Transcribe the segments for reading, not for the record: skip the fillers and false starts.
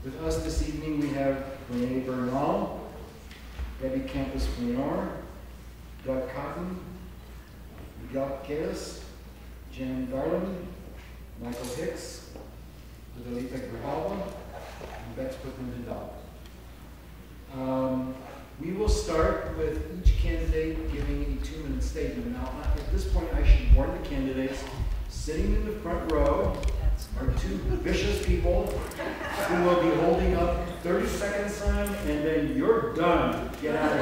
With us this evening we have Rene Bernal, Debe Campos-Fleenor, Doug Cotton, Miguel, Jan Darland, Michael Hicks, Adelita Grijalva, and Bex Putnam-Hidalgo. We will start with each candidate giving a 2-minute statement. Now, at this point, I should warn the candidates, sitting in the front row are 2 vicious people who will be holding up 30-second sign, and then you're done. Get out of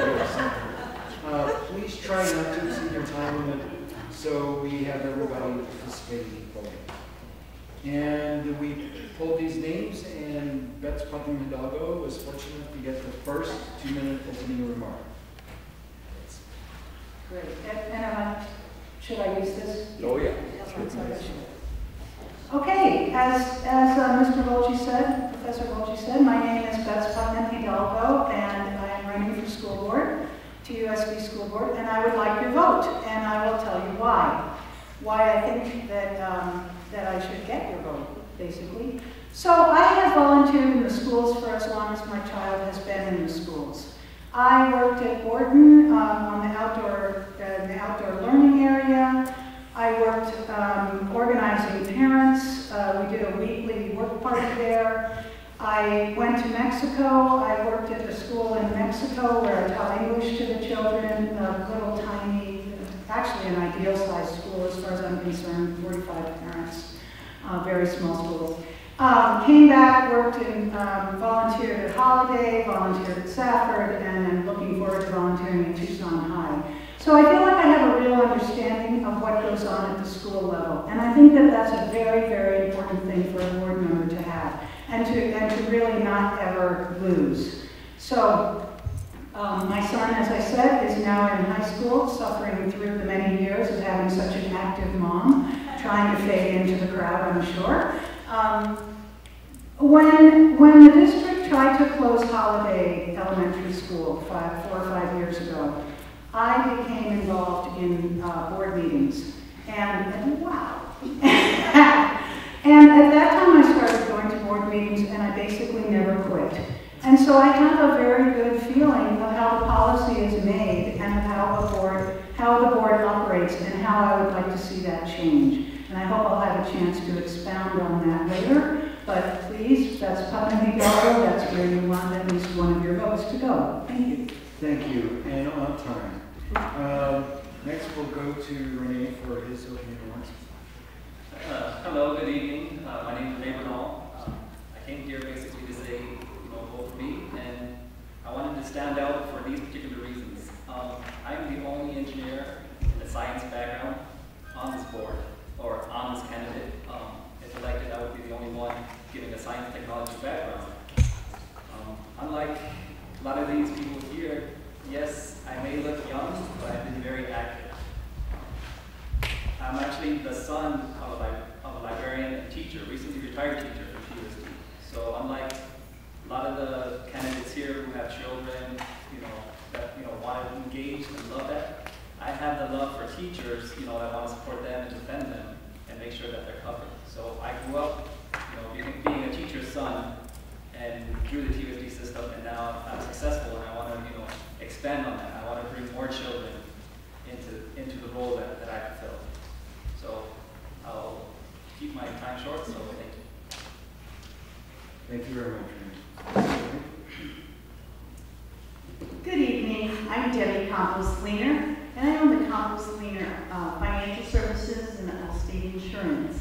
here. Please try not to exceed your time limit so we have everybody participating equally. And we pulled these names, and Bex Putnam-Hidalgo was fortunate to get the first 2-minute opening remark. Great. And should I use this? Oh, yeah. Okay, as Mr. Volci said, Professor Volci said, my name is Bex Putnam-Hidalgo, and I am running for school board, TUSD school board, and I would like your vote, and I will tell you why. Why I think that I should get your vote, basically. So I have volunteered in the schools for as long as my child has been in the schools. I worked at Borden on the outdoor learning area. I worked organizing parents. We did a weekly work party there. I went to Mexico. I worked at the school in Mexico where I taught English to the children, a little tiny, actually an ideal-sized school as far as I'm concerned, 45 parents, very small school. Came back, worked in, volunteered at Holiday, volunteered at Safford, and I'm looking forward to volunteering at Tucson High. So I feel like I have a real understanding of what goes on at the school level. And I think that that's a very, very important thing for a board member to have, and to really not ever lose. So my son, as I said, is now in high school, suffering through the many years of having such an active mom, trying to fade into the crowd, I'm sure. When the district tried to close Holiday Elementary School 4 or 5 years ago, I became involved in board meetings, and wow. And at that time I started going to board meetings, and I basically never quit. And so I have a very good feeling of how the policy is made and of how the board operates and how I would like to see that change. And I hope I'll have a chance to expound on that later. But please, that's Putnam-Hidalgo, that's where you want at least one of your votes to go. Thank you. Thank you, and on time. Next we'll go to Rene for his opening remarks. Hello, good evening. My name is Rene Bernal. I came here basically to say, vote for me, and I wanted to stand out for these particular reasons. I'm the only engineer with a science background on this board, or on this candidate. If elected, I would be the only one giving a science technology background. Unlike a lot of these people here, yes, I may look young, but I've been very active. I'm actually the son of a librarian and teacher, recently retired teacher from TUSD. So unlike a lot of the candidates here who have children, that want to engage and love that, I have the love for teachers, that want to support them and defend them and make sure that they're covered. So I grew up, being a teacher's son and through the TUSD system, and now I'm successful, and I want to, expand on that. I want to bring more children into the role that I fulfill. So I'll keep my time short. So thank you. Thank you very much. Good evening. I'm Debe Campos-Fleenor, and I own the Campos-Fleenor Financial Services and State Insurance.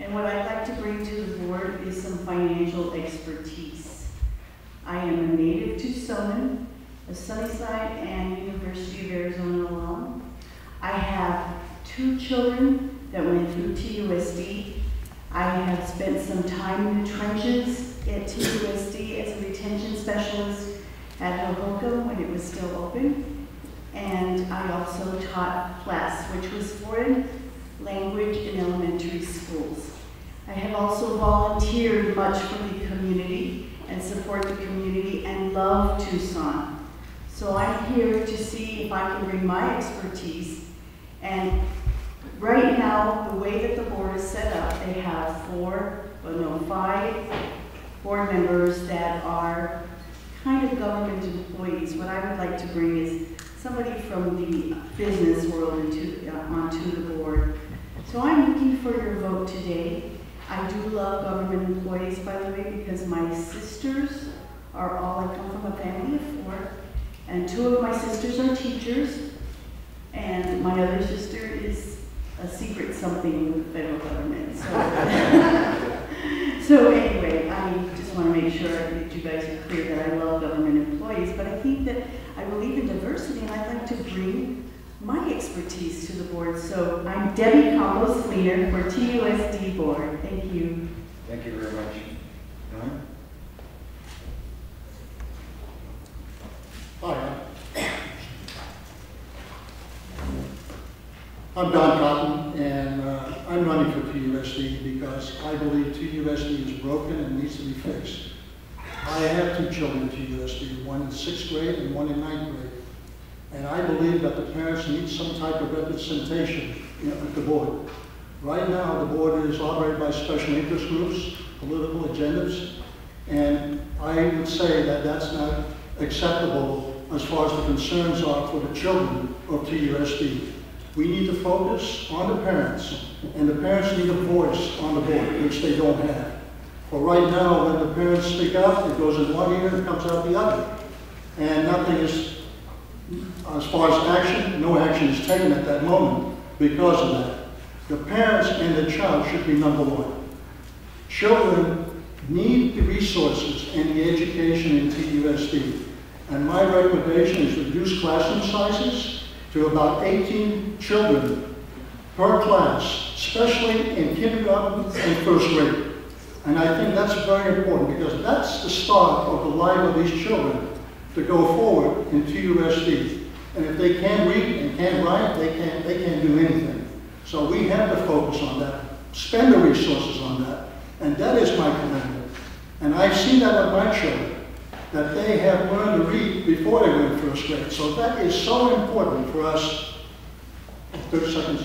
And what I'd like to bring to the board is some financial expertise. I am a native Tucsonan, a Sunnyside and University of Arizona alum. I have 2 children that went through TUSD. I have spent some time in the trenches at TUSD as a retention specialist at Hoboken when it was still open. And I also taught class, which was foreign language in elementary schools. I have also volunteered much for the community and support the community and love Tucson. So I'm here to see if I can bring my expertise. And right now, the way that the board is set up, they have 5 board members that are kind of government employees. What I would like to bring is somebody from the business world onto the board. So I'm looking for your vote today. I do love government employees, by the way, because my sisters are all, I come from a family of 4, and 2 of my sisters are teachers, and my other sister is a secret something with the federal government. So anyway, I just want to make sure that you guys are clear that I love government employees, but I think that I believe in diversity, and I'd like to bring my expertise to the board. So I'm Debbie Campos-Fleenor for TUSD board. Thank you. Thank you very much. Don? Hi, I'm Don Cotton, and I'm running for TUSD because I believe TUSD is broken and needs to be fixed. I have 2 children at TUSD, one in 6th grade and one in 9th grade. And I believe that the parents need some type of representation at the board. Right now, the board is operated by special interest groups, political agendas, and I would say that that's not acceptable as far as the concerns are for the children of TUSD. We need to focus on the parents, and the parents need a voice on the board, which they don't have. But right now, when the parents speak out, it goes in one ear and comes out the other. And nothing is, as far as action, no action is taken at that moment because of that. The parents and the child should be number 1. Children need the resources and the education in TUSD. And my recommendation is to reduce classroom sizes to about 18 children per class, especially in kindergarten and 1st grade. And I think that's very important because that's the start of the life of these children to go forward in TUSD. And if they can't read and can't write, they can't do anything. So we have to focus on that, spend the resources on that, and that is my commitment. And I've seen that with my children, that they have learned to read before they went 1st grade. So that is so important for us, 30 seconds,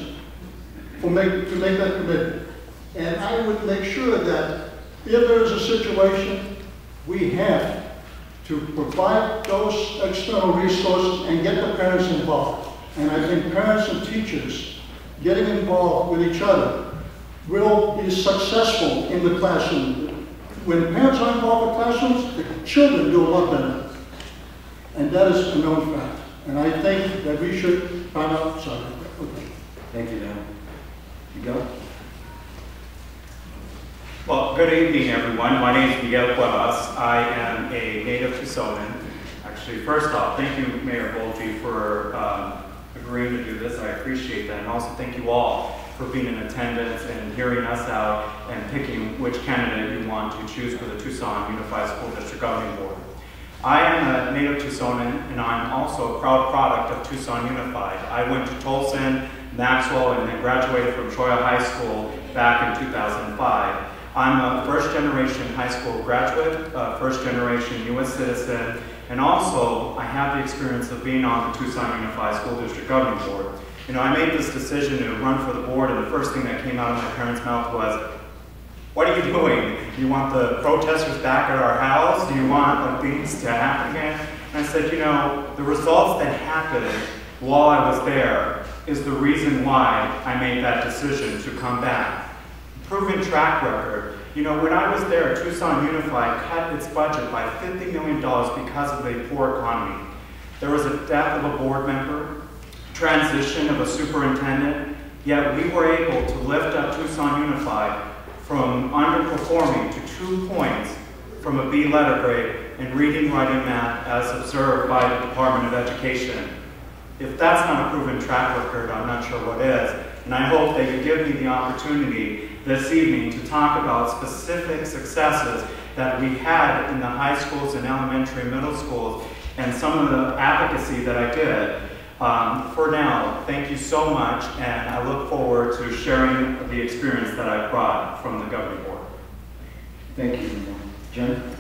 to make that commitment. And I would make sure that if there is a situation, we have to provide those external resources and get the parents involved. And I think parents and teachers getting involved with each other will be successful in the classroom. When parents are involved in classrooms, the children do a lot better. And that is a known fact. And I think that we should find out. Sorry. Okay. Thank you, Don. Miguel? Well, good evening, everyone. My name is Miguel Cuevas. I am a native Tucsonan. Actually, first off, thank you, Mayor Bolge, for agreeing to do this. I appreciate that. And also thank you all for being in attendance and hearing us out and picking which candidate you want to choose for the Tucson Unified School District Governing Board. I am a native Tucsonan, and I'm also a proud product of Tucson Unified. I went to Tolson, Maxwell, and then graduated from Choya High School back in 2005. I'm a 1st-generation high school graduate, 1st-generation U.S. citizen, and also I have the experience of being on the Tucson Unified School District Governing Board. You know, I made this decision to run for the board, and the first thing that came out of my parents' mouth was, "What are you doing? Do you want the protesters back at our house? Do you want things to happen again?" And I said, you know, the results that happened while I was there is the reason why I made that decision to come back. Proven track record. You know, when I was there, Tucson Unified cut its budget by $50 million because of a poor economy. There was a death of a board member, transition of a superintendent, yet we were able to lift up Tucson Unified from underperforming to 2 points from a B letter grade in reading, writing, math as observed by the Department of Education. If that's not a proven track record, I'm not sure what is. And I hope that you give me the opportunity this evening to talk about specific successes that we had in the high schools and elementary and middle schools and some of the advocacy that I did. For now, thank you so much, and I look forward to sharing the experience that I brought from the governing board. Thank you, Jen?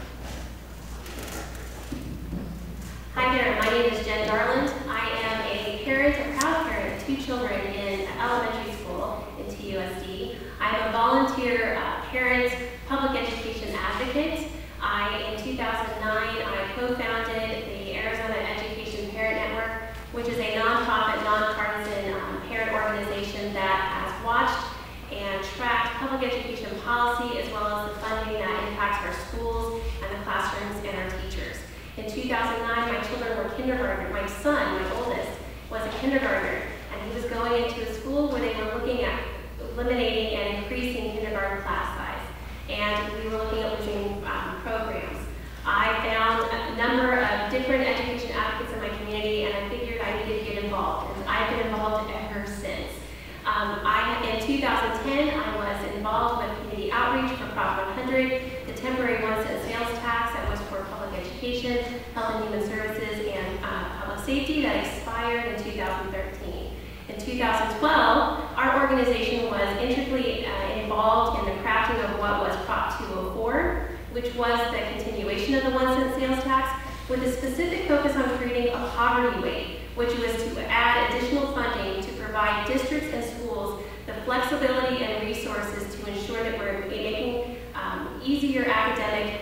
Hi there, my name is Jen Darland. I am a parent, a proud parent of 2 children in elementary school in TUSD. I'm a volunteer parent, public education advocate. In 2009, I co-founded the Arizona Education Parent Network, which is a nonprofit, nonpartisan parent organization that has watched and tracked public education policy as well as the funding that impacts our schools and the classrooms and our teachers. In 2009, my children were kindergartners. My son, my oldest, was a kindergartner, and he was going into a school where they were looking at eliminating and increasing kindergarten class size, and we were looking at losing programs. I found a number of different education advocates in my community, and I figured I needed to get involved, and I've been involved ever since. In 2010, I was involved with community outreach for Prop 100, the temporary 1-cent sales tax that was for public education, health and human services, and public safety that expired in 2013. In 2012, our organization was integrally involved in the crafting of what was Prop 204, which was the continuation of the 1-cent sales tax, with a specific focus on creating a poverty weight, which was to add additional funding to provide districts and schools the flexibility and resources to ensure that we're making easier academic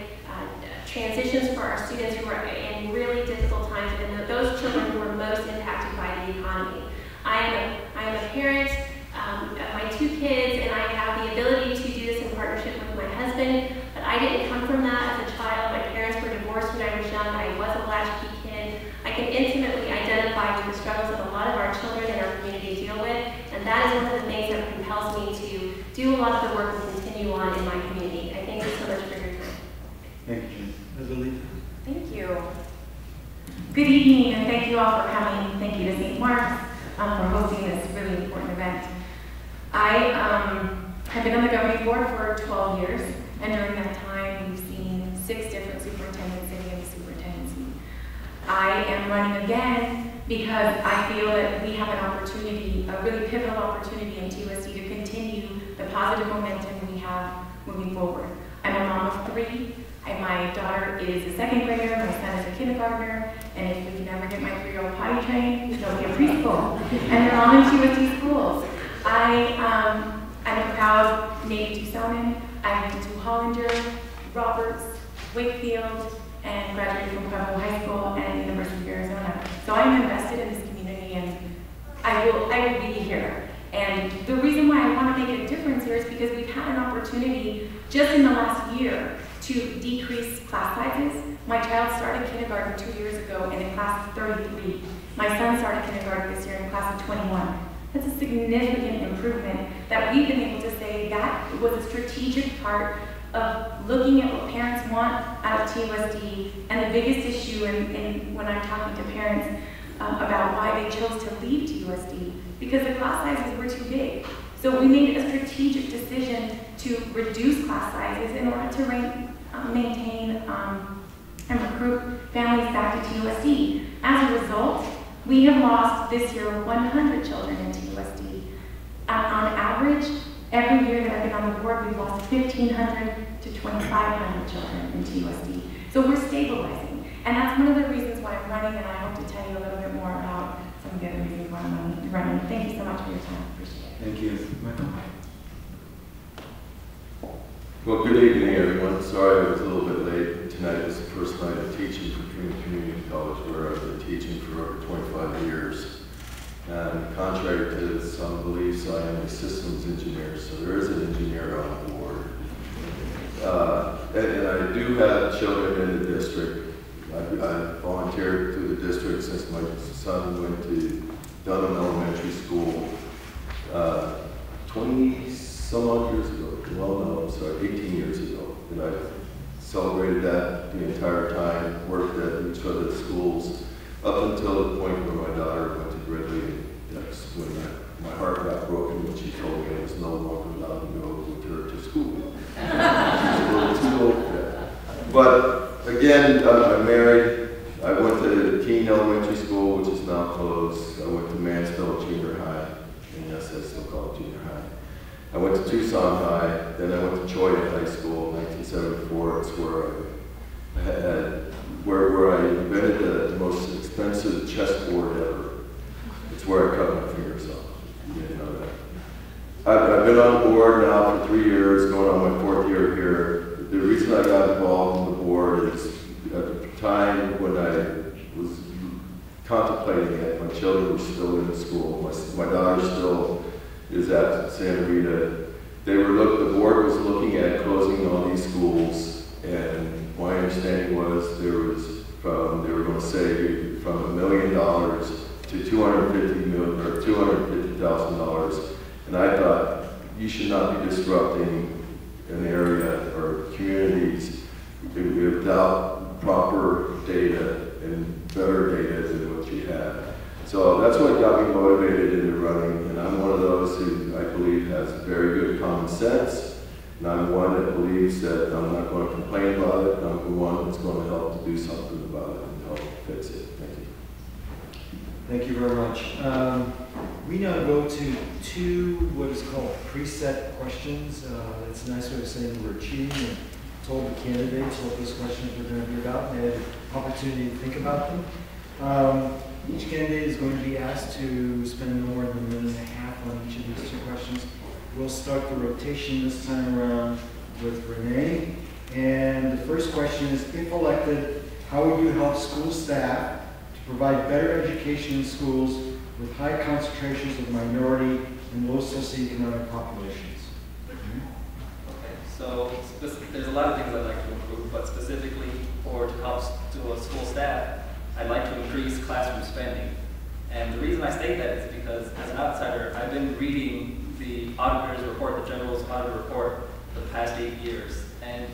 transitions for our students who are in really difficult times and those children who are most impacted by the economy. I am a parent of my 2 kids, and I have the ability to do this in partnership with my husband, but I didn't come from that as a child. My parents were divorced when I was young. I was a latchkey kid. I can intimately identify with the struggles that a lot of our children in our community deal with, and that is one of the things that compels me to do a lot of the work and continue on in my community. I thank you so much for your time. Thank you. Adelita. Thank you. Good evening, and thank you all for coming. Thank you to St. Mark's for hosting this really important event. I have been on the governing board for 12 years, and during that time, we've seen 6 different superintendents sitting in the superintendency. I am running again because I feel that we have an opportunity, a really pivotal opportunity in TUSD to continue the positive momentum we have moving forward. I'm a mom of 3. My daughter is a 2nd grader, my son is a kindergartner, and if we can ever get my 3-year-old potty trained, he'll be a preschool. And they're all in TUSD schools. I'm a proud native Tucsonan. I went to Hollander, Roberts, Wakefield, and graduated from Pueblo High School and University of Arizona. So I'm invested in this community, and I will be here. And the reason why I want to make a difference here is because we've had an opportunity just in the last year to decrease class sizes. My child started kindergarten 2 years ago in a class of 33. My son started kindergarten this year in a class of 21. That's a significant improvement that we've been able to say that was a strategic part of looking at what parents want out of TUSD, and the biggest issue when I'm talking to parents about why they chose to leave TUSD, because the class sizes were too big. So we made a strategic decision to reduce class sizes in order to maintain and recruit families back to TUSD. As a result, we have lost this year 100 children in TUSD. On average, every year that I've been on the board, we've lost 1,500 to 2,500 children in TUSD. So we're stabilizing. And that's one of the reasons why I'm running, and I hope to tell you a little bit more about some of the other reasons why I'm running. Thank you so much for your time. Appreciate it. Thank you. Michael. Well, good evening, everyone. Sorry I was a little bit late. Tonight is the first night of teaching for Trinity Community College, where I've been teaching for over 25 years. And contrary to some beliefs, I am a systems engineer, so there is an engineer on the board. And I do have children in the district. I've volunteered through the district since my son went to Dunham Elementary School 20-some odd years ago. Well, no, I'm sorry, 18 years ago. And I celebrated that the entire time, worked at each of the schools, up until the point where my daughter went to Gridley. That's when my heart got broken when she told me I was no longer allowed to go with her to school. She's a little too old for that. But again, I'm married. I went to Keene Elementary School, which is now closed. I went to Mansfield Junior High, and yes, I still call it Junior High. I went to Tucson High, then I went to Choya High School in 1974. It's where I invented the most expensive chessboard ever. It's where I cut my fingers off. You didn't know that. I've been on the board now for 3 years, going on my 4th year here. the reason I got involved in the board is at the time when I was contemplating it, my children were still in school. My daughter still is at Santa Rita. The board was looking at closing all these schools, and my understanding was they were going to say from $1 million to $250,000, and I thought you should not be disrupting an area or communities without proper data and better data than what you have. So that's what got me motivated into running, and I'm one of those who I believe has very good common sense, and I'm one that believes that I'm not going to complain about it, I'm the one that's going to help to do something about it and help fix it. Thank you. Thank you very much. We now go to two what is called preset questions. It's a nice way of saying we're cheating and told the candidates what those questions were going to be about, and they had an opportunity to think about them. Each candidate is going to be asked to spend no more than a minute and a half on each of these two questions. We'll start the rotation this time around with Rene. And the first question is, if elected, how would you help school staff to provide better education in schools with high concentrations of minority and low socioeconomic populations? Okay, so there's a lot of things I'd like to improve, but specifically to help to school staff, I'd like to increase classroom spending. And the reason I state that is because, as an outsider, I've been reading the auditor's report, the general's audit report, for the past 8 years. And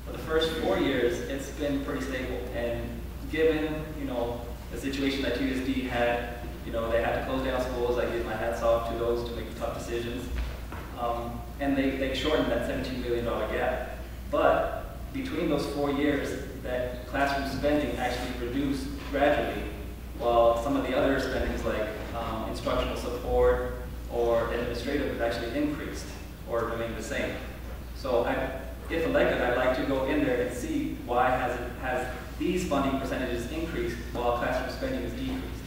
for the first 4 years, it's been pretty stable. And given, the situation that TUSD had, they had to close down schools. I give my hats off to those to make tough decisions. And they shortened that $17 million gap. But between those 4 years, that classroom spending actually reduced gradually, while some of the other spendings like instructional support or administrative have actually increased or remained the same. So if elected, I'd like to go in there and see why has these funding percentages increased while classroom spending is decreased.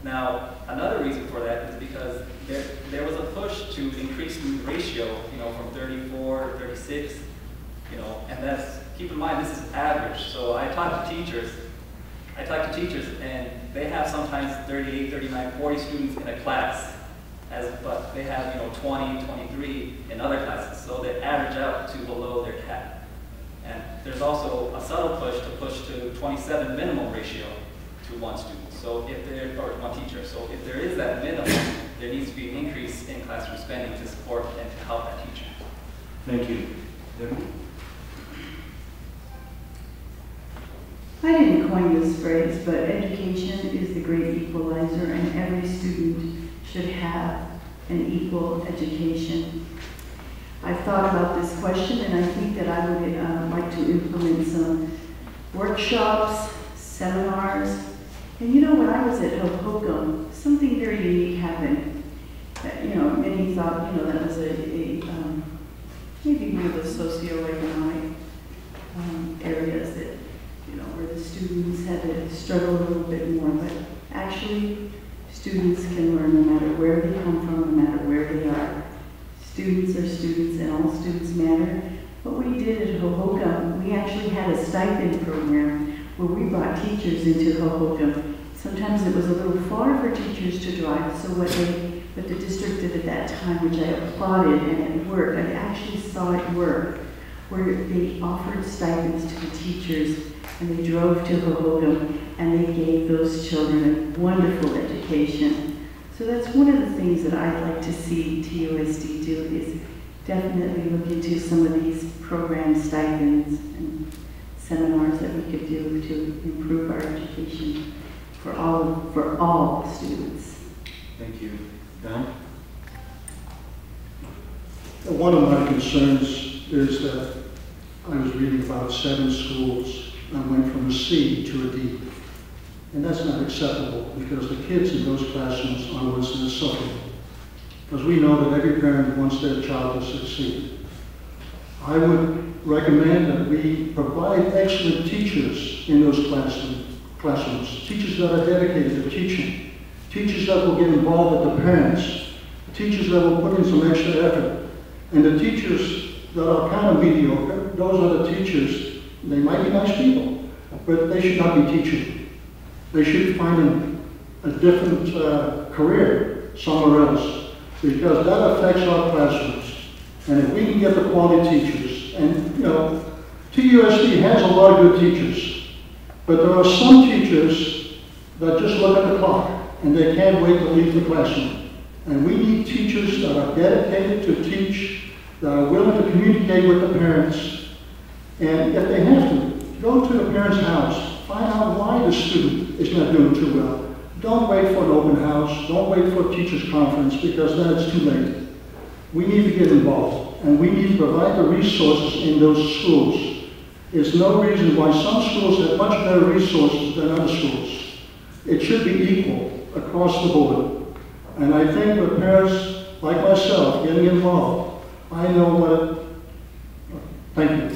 Now, another reason for that is because there was a push to increase the ratio, from 34 to 36, and that's, keep in mind, this is average. So I talk to teachers, and they have sometimes 38, 39, 40 students in a class, but they have 20, 23 in other classes. So they average out to below their cap. And there's also a subtle push to 27 minimum ratio to one student. So or one teacher. So if there is that minimum, there needs to be an increase in classroom spending to support and to help that teacher. Thank you. Debe? I didn't coin this phrase, but education is the great equalizer, and every student should have an equal education. I've thought about this question, and I think that I would like to implement some workshops, seminars. And when I was at Hoboken, something very unique happened. Many thought, that was maybe one of the socioeconomic areas that, where the students had to struggle a little bit more. But actually, students can learn no matter where they come from, no matter where they are. Students are students, and all students matter. What we did at Hoboken, we actually had a stipend program where we brought teachers into Hoboken. Sometimes it was a little far for teachers to drive, so what the district did at that time, which I applauded, and it worked. I actually saw it work, where they offered stipends to the teachers, and they drove to Hoboken, and they gave those children a wonderful education. So that's one of the things that I'd like to see TUSD do, is definitely look into some of these programs, stipends, and seminars that we could do to improve our education for all students. Thank you. Ben? One of my concerns is that I was reading about 7 schools and went from a C to a D. And that's not acceptable, because the kids in those classrooms are ones that are suffering. Because we know that every parent wants their child to succeed. I would recommend that we provide excellent teachers in those classrooms, teachers that are dedicated to teaching, teachers that will get involved with the parents, teachers that will put in some extra effort, and the teachers that are kind of mediocre, those are the teachers. They might be nice people, but they should not be teaching. They should find a different career somewhere else, because that affects our classrooms. And if we can get the quality teachers, and you know, TUSD has a lot of good teachers, but there are some teachers that just look at the clock and they can't wait to leave the classroom. And we need teachers that are dedicated to teach, that are willing to communicate with the parents, and if they have to, go to the parent's house, find out why the student is not doing too well. Don't wait for an open house, don't wait for a teacher's conference, because then it's too late. We need to get involved, and we need to provide the resources in those schools. There's no reason why some schools have much better resources than other schools. It should be equal across the board. And I think with parents like myself getting involved, I know what. Thank you.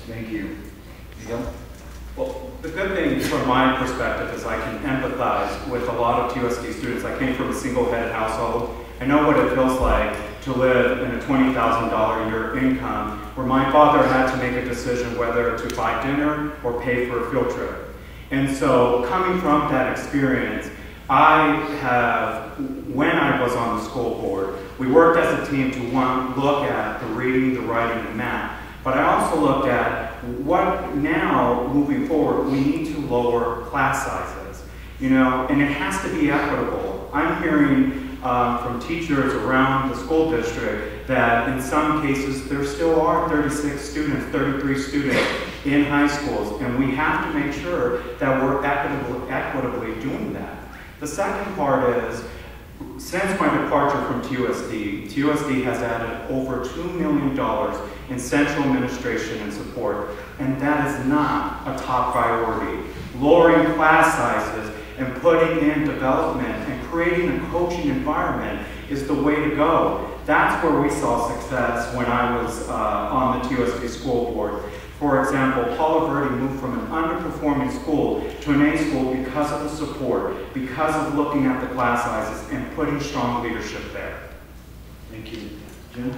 Thank you. Miguel? Well, the good thing from my perspective is I can empathize with a lot of TUSD students. I came from a single-headed household. I know what it feels like to live in a $20,000 a year income, where my father had to make a decision whether to buy dinner or pay for a field trip. And so coming from that experience, when I was on the school board, we worked as a team to look at the reading, the writing, and math. But I also looked at what now, moving forward, we need to lower class sizes, you know, and it has to be equitable. I'm hearing from teachers around the school district that in some cases there still are 36 students, 33 students in high schools, and we have to make sure that we're equitably doing that. The second part is, since my departure from TUSD has added over $2 million in central administration and support, and that is not a top priority. Lowering class sizes and putting in development and creating a coaching environment is the way to go. That's where we saw success when I was on the TUSD school board. For example, Paula Verde moved from an underperforming school to an A school because of the support, because of looking at the class sizes and putting strong leadership there. Thank you. Jen?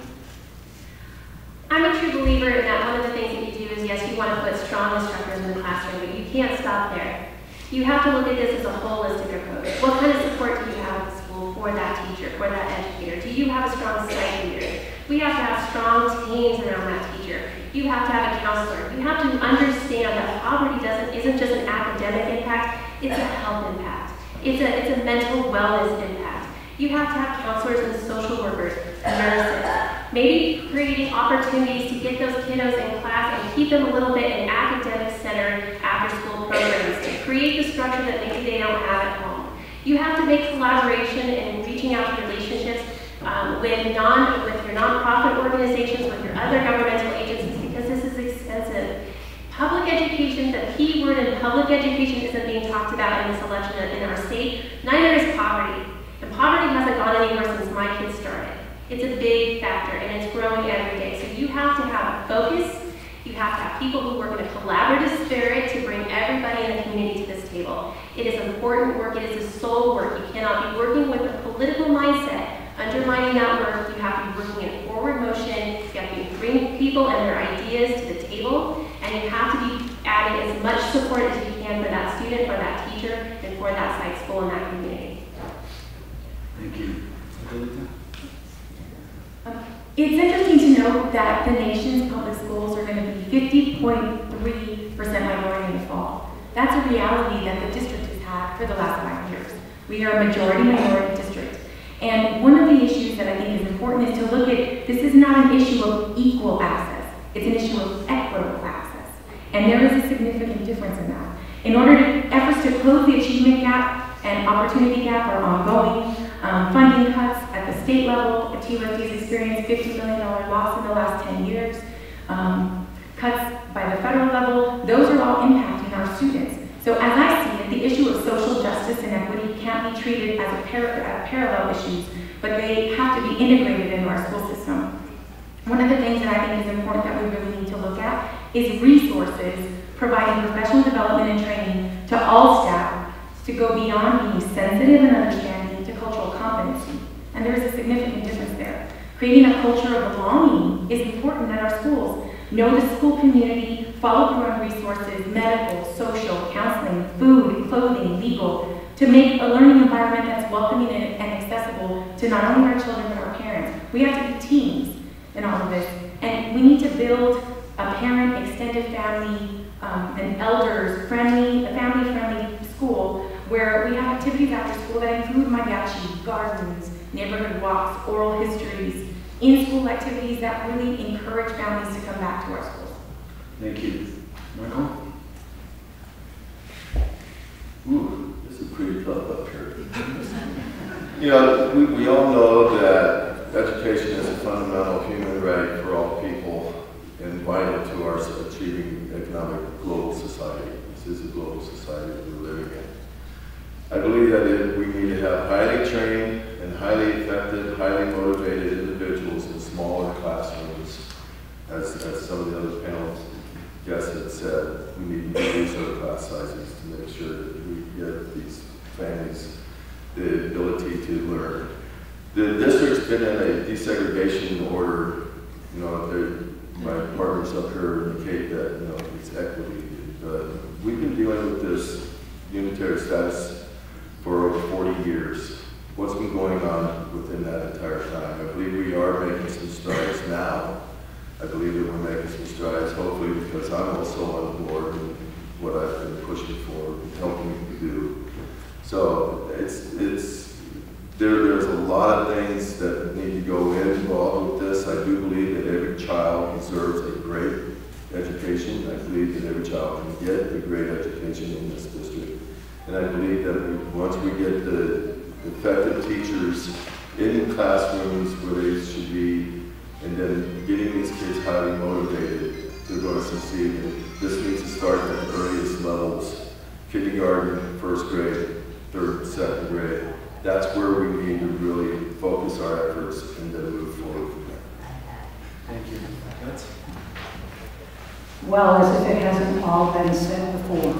I'm a true believer in that one of the things that you do is, yes, you want to put strong instructors in the classroom, but you can't stop there. You have to look at this as a holistic approach. What kind of support do you have at the school for that teacher, for that educator? Do you have a strong site leader? We have to have strong teams around that teacher. You have to have a counselor. You have to understand that poverty isn't just an academic impact, it's a health impact. It's a mental wellness impact. You have to have counselors and social workers, nurses, maybe creating opportunities to get those kiddos in class and keep them a little bit in academic-centered after-school programs to create the structure that maybe they don't have at home. You have to make collaboration and reaching out to relationships with your nonprofit organizations, with your other governmental agencies, because this is expensive. Public education, the key word in public education isn't being talked about in this election in our state. Neither is poverty. And poverty hasn't gone anywhere since my kids started. It's a big factor, and it's growing every day. So you have to have a focus. You have to have people who work in a collaborative spirit to bring everybody in the community to this table. It is important work. It is a soul work. You cannot be working with a political mindset. Undermining that work, you have to be working in forward motion. You have to bring people and their ideas to the table, and you have to be adding as much support as you can for that student, for that teacher, and for that site school and that community. Thank you. Adelita? It's interesting to note that the nation's public schools are going to be 50.3% minority in the fall. That's a reality that the district has had for the last 5 years. We are a majority minority district. And one of the issues that I think is important is to look at, this is not an issue of equal access. It's an issue of equitable access. And there is a significant difference in that. In order to, efforts to close the achievement gap and opportunity gap are ongoing. Funding cuts at the state level, TUSD has experienced $50 million loss in the last 10 years. Cuts by the federal level, those are all impacting our students. So as I see it, the issue of social justice and equity can't be treated as parallel issues, but they have to be integrated into our school system. One of the things that I think is important that we really need to look at is resources, providing professional development and training to all staff to go beyond being sensitive and understanding to cultural competency. And there is a significant difference there. Creating a culture of belonging is important at our schools. Know the school community, follow through on resources, medical, social, counseling, food, clothing, legal, to make a learning environment that's welcoming and accessible to not only our children but our parents. We have to be teams in all of this, and we need to build a parent, extended family, and elders friendly, a family-friendly school where we have activities after school that include mariachi, gardens, neighborhood walks, oral histories, in-school activities that really encourage families to come back to our schools. Thank you. Michael? Ooh, this is pretty tough up here. You know, we all know that education is a fundamental human right for all people and vital to our achieving economic global society. This is a global society that we're living in. I believe that we need to have highly trained and highly effective, highly motivated individuals in smaller classrooms. As some of the other panel guests had said, we need to reduce our class sizes to make sure that we get these families the ability to learn. The district's been in a desegregation order. You know, my partners up here indicate that, you know, it's equity. We've been dealing with this unitary status for over 40 years. What's been going on within that entire time? I believe we are making some strides now. I believe that we're making some strides, hopefully because I'm also on board with what I've been pushing for and helping to do. So there's a lot of things that need to go involved with this. I do believe that every child deserves a great education. I believe that every child can get a great education in this district. And I believe that once we get the effective teachers in classrooms where they should be, and then getting these kids highly motivated to go to succeed. And this needs to start at the earliest levels, kindergarten, first grade, third, second grade. That's where we need to really focus our efforts and then move forward from there. Thank you. That's Well, as if it hasn't all been said before.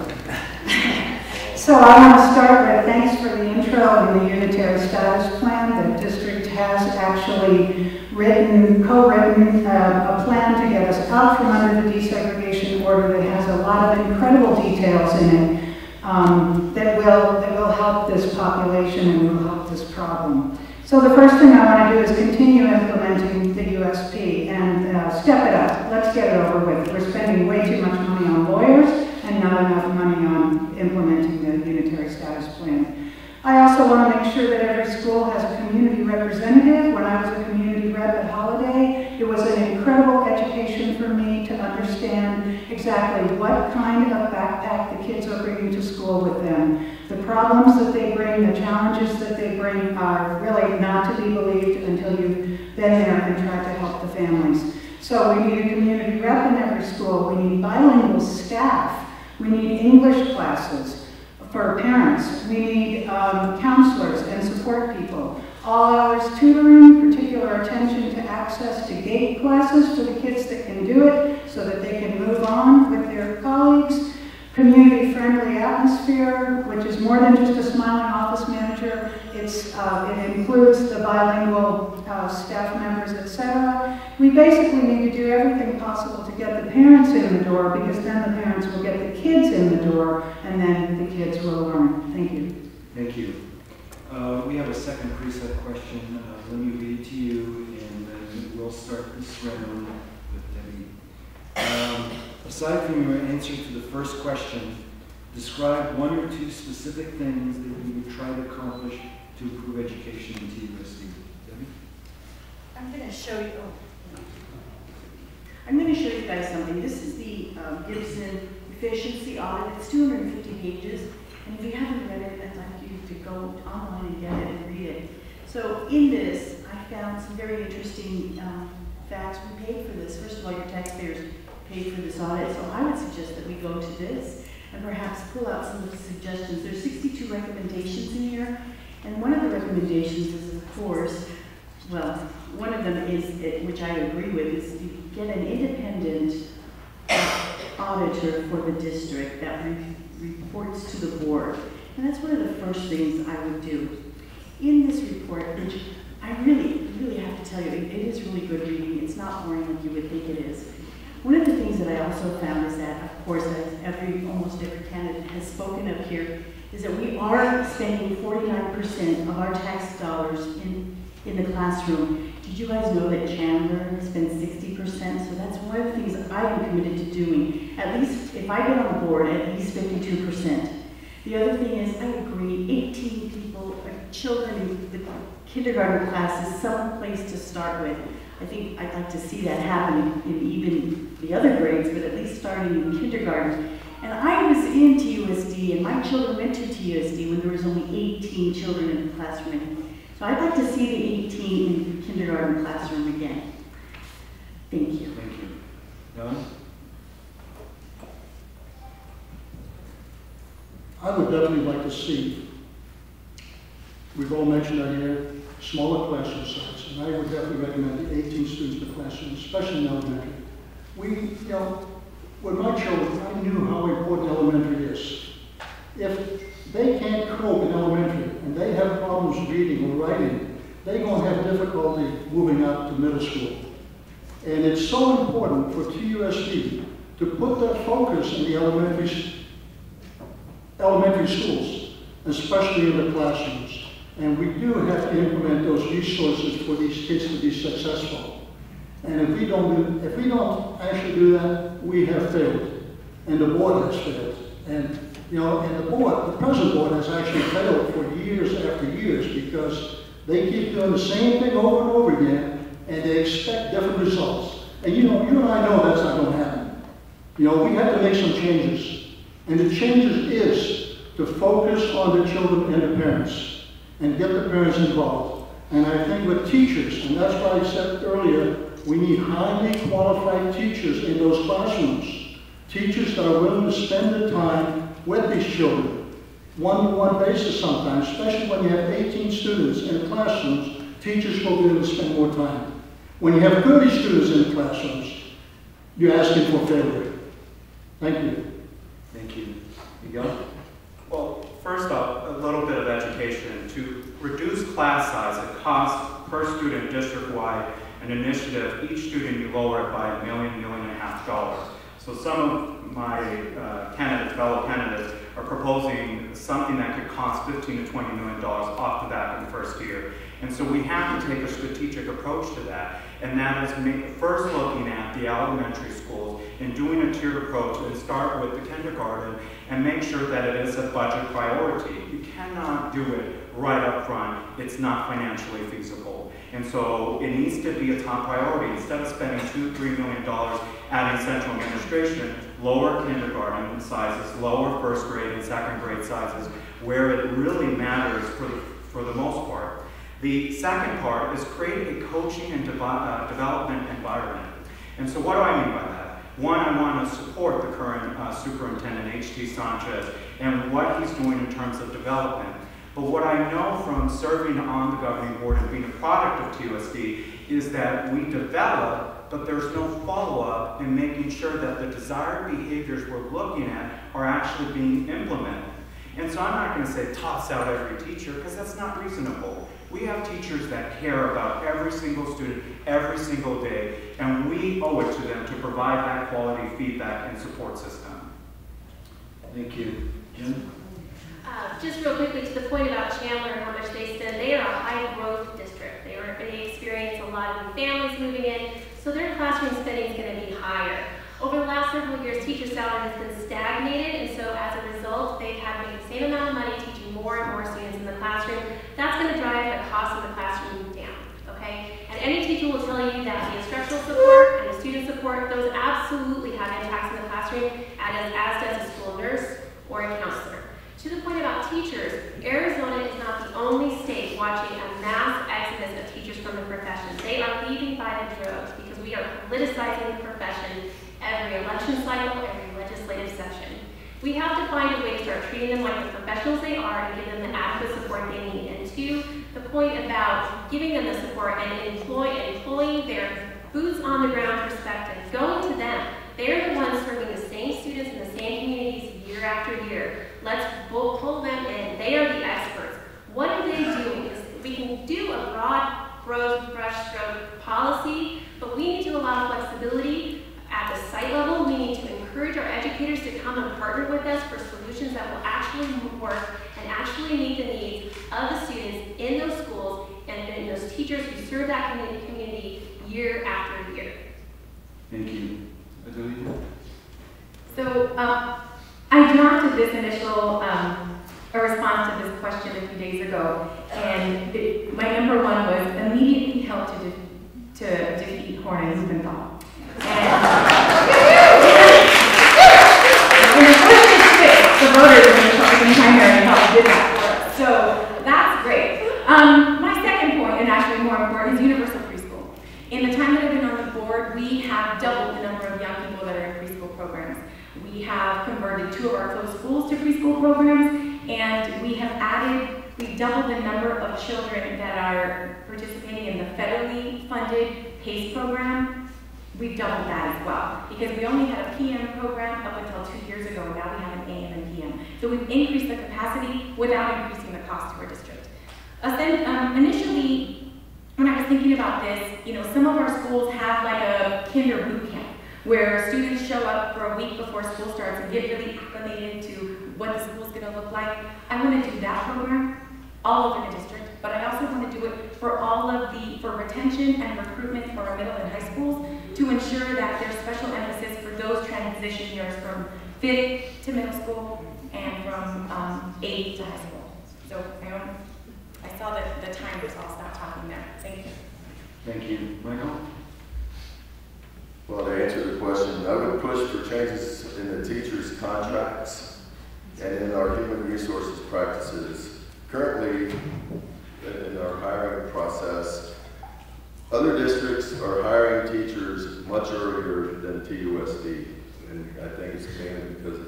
So I want to start with thanks for the intro and the unitary status plan. The district has actually co-written a plan to get us out from under the desegregation order that has a lot of incredible details in it that will help this population and will help this problem. So the first thing I want to do is continue implementing the USP and step it up. Let's get it over with. We're spending way too much money on lawyers and not enough money on implementing the unitary status plan. I also want to make sure that every school has a community representative. When I was a community rep at Holiday, it was an incredible education for me to understand exactly what kind of backpack the kids are bringing to school with them. The problems that they bring, the challenges that they bring are really not to be believed until you've been there and tried to help the families. So we need a community rep in every school. We need bilingual staff. We need English classes for parents. We need counselors and support people. All hours tutoring, particular attention to access to GATE classes for the kids that can do it so that they can move on with their colleagues. Community-friendly atmosphere, which is more than just a smiling office manager. It includes the bilingual staff members, etc. We basically need to do everything possible to get the parents in the door, because then the parents will get the kids in the door, and then the kids will learn. Thank you. Thank you. We have a second preset question. Let me read it to you, and then we'll start this round with Debbie. Aside from your answer to the first question, describe one or two specific things that you would try to accomplish to improve education in TUSD. Debbie? I'm going to show you. I'm going to show you guys something. This is the Gibson efficiency audit. It's 250 pages, and if you haven't read it, I'd like you to go online and get it and read it. So in this, I found some very interesting facts. We paid for this. First of all, your taxpayers paid for this audit, so I would suggest that we go to this and perhaps pull out some of the suggestions. There's 62 recommendations in here, and one of the recommendations is, of course, well, one of them is, which I agree with, is to get an independent auditor for the district that reports to the board. And that's one of the first things I would do. In this report, which I I really have to tell you, it is really good reading. It's not boring like you would think it is. One of the things that I also found is that, of course, as almost every candidate has spoken of here, is that we are spending 49% of our tax dollars in the classroom. Did you guys know that Chandler spends 60%? So that's one of the things that I am committed to doing. At least, if I get on the board, at least 52%. The other thing is, I agree, 18 people, children in the kindergarten class is some place to start with. I think I'd like to see that happen in even the other grades, but at least starting in kindergarten. And I was in TUSD, and my children went to TUSD when there was only 18 children in the classroom. So I'd like to see the 18 in the kindergarten classroom again. Thank you. Thank you. Don? I would definitely like to see, we've all mentioned that here, smaller classroom size, and I would definitely recommend the 18 students per classroom, especially in elementary. With my children, I knew how important elementary is. If they can't cope in elementary and they have problems reading or writing, they're going to have difficulty moving up to middle school. And it's so important for TUSD to put that focus in the elementary schools, especially in the classrooms. And we do have to implement those resources for these kids to be successful. And if we don't actually do that, we have failed, and the board has failed. And the present board has actually failed for years after years because they keep doing the same thing over and over again, and they expect different results. And you and I know that's not going to happen. We have to make some changes, and the changes is to focus on the children and the parents, and get the parents involved. And I think with teachers, and that's why I said earlier, we need highly qualified teachers in those classrooms. Teachers that are willing to spend the time with these children, one-to-one basis sometimes, especially when you have 18 students in the classrooms, teachers will be able to spend more time. When you have 30 students in the classrooms, you're asking for failure. Thank you. Thank you. Miguel? Well, first off, a little bit of education. To reduce class size, it costs per student district-wide an initiative. Each student you lower it by $1.5 million. So some of my fellow candidates are proposing something that could cost $15 to $20 million off the bat in the first year. And so we have to take a strategic approach to that. And that is first looking at the elementary schools and doing a tiered approach and start with the kindergarten and make sure that it is a budget priority. You cannot do it right up front. It's not financially feasible. And so it needs to be a top priority. Instead of spending $2 to $3 million adding central administration, lower kindergarten sizes, lower first grade and second grade sizes, where it really matters for the most part. The second part is create a coaching and development environment. And so what do I mean by that? One, I want to support the current superintendent, H.T. Sanchez, and what he's doing in terms of development. But what I know from serving on the governing board and being a product of TUSD is that we develop, but there's no follow-up in making sure that the desired behaviors we're looking at are actually being implemented. And so I'm not going to say toss out every teacher, because that's not reasonable. We have teachers that care about every single student, every single day, and we owe it to them to provide that quality feedback and support system. Thank you. Jim? Just real quickly to the point about Chandler and how much they spend, they are a high-growth district. They experience a lot of new families moving in, so their classroom spending is going to be higher. Over the last several years, teacher salary has been stagnated, and so as a result, they've had to make the same amount of money teaching more and more students in the classroom. That's going to drive the cost of the classroom down, okay? And any teacher will tell you that the instructional support and the student support, those absolutely have impacts in the classroom, as does a school nurse or a counselor. To the point about teachers, Arizona is not the only state watching a mass exodus of teachers from the profession. They are leaving by the droves because we are politicizing the profession every election cycle, every legislative session. We have to find a way to start treating them like the professionals they are and give them the adequate support they need. And to the point about giving them the support and employing their boots on the ground perspective, going to them. They're the ones serving the same students in the same communities year after year. Let's pull them in. They are the experts. What are they doing? Because we can do a broad broad brushstroke policy, but we need to allow flexibility at the site level. We need to encourage our educators to come and partner with us for solutions that will actually work and actually meet the needs of the students in those schools and those teachers who serve that community year after year. Thank you. Adelita? So I drafted this initial a response to this question a few days ago, and my number one was immediately help to defeat Horn and Lubenthal. And the question is fixed. The voters in the Republican primary helped did that for us. So that's great. My second point, and actually more important, is universal preschool. In the time that I've been on the board, we have doubled the number of young people that are in preschool programs. We have converted 2 of our closed schools to preschool programs, and we've doubled the number of children that are participating in the federally funded PACE program. We've doubled that as well, because we only had a PM program up until 2 years ago, and now we have an AM and PM. So we've increased the capacity without increasing the cost to our district. Initially, when I was thinking about this, some of our schools have like a kinder boot camp, where students show up for a week before school starts and get really acclimated to what the school's going to look like. I want to do that program all over the district, but I also want to do it for for retention and recruitment for our middle and high schools to ensure that there's special emphasis for those transition years from 5th to middle school and from 8th to high school. So I saw that the time was, I'll stop talking there. Thank you. Thank you. Michael? Well, to answer the question, I would push for changes in the teachers' contracts and in our human resources practices. Currently, in our hiring process, other districts are hiring teachers much earlier than TUSD, and I think it's mainly because of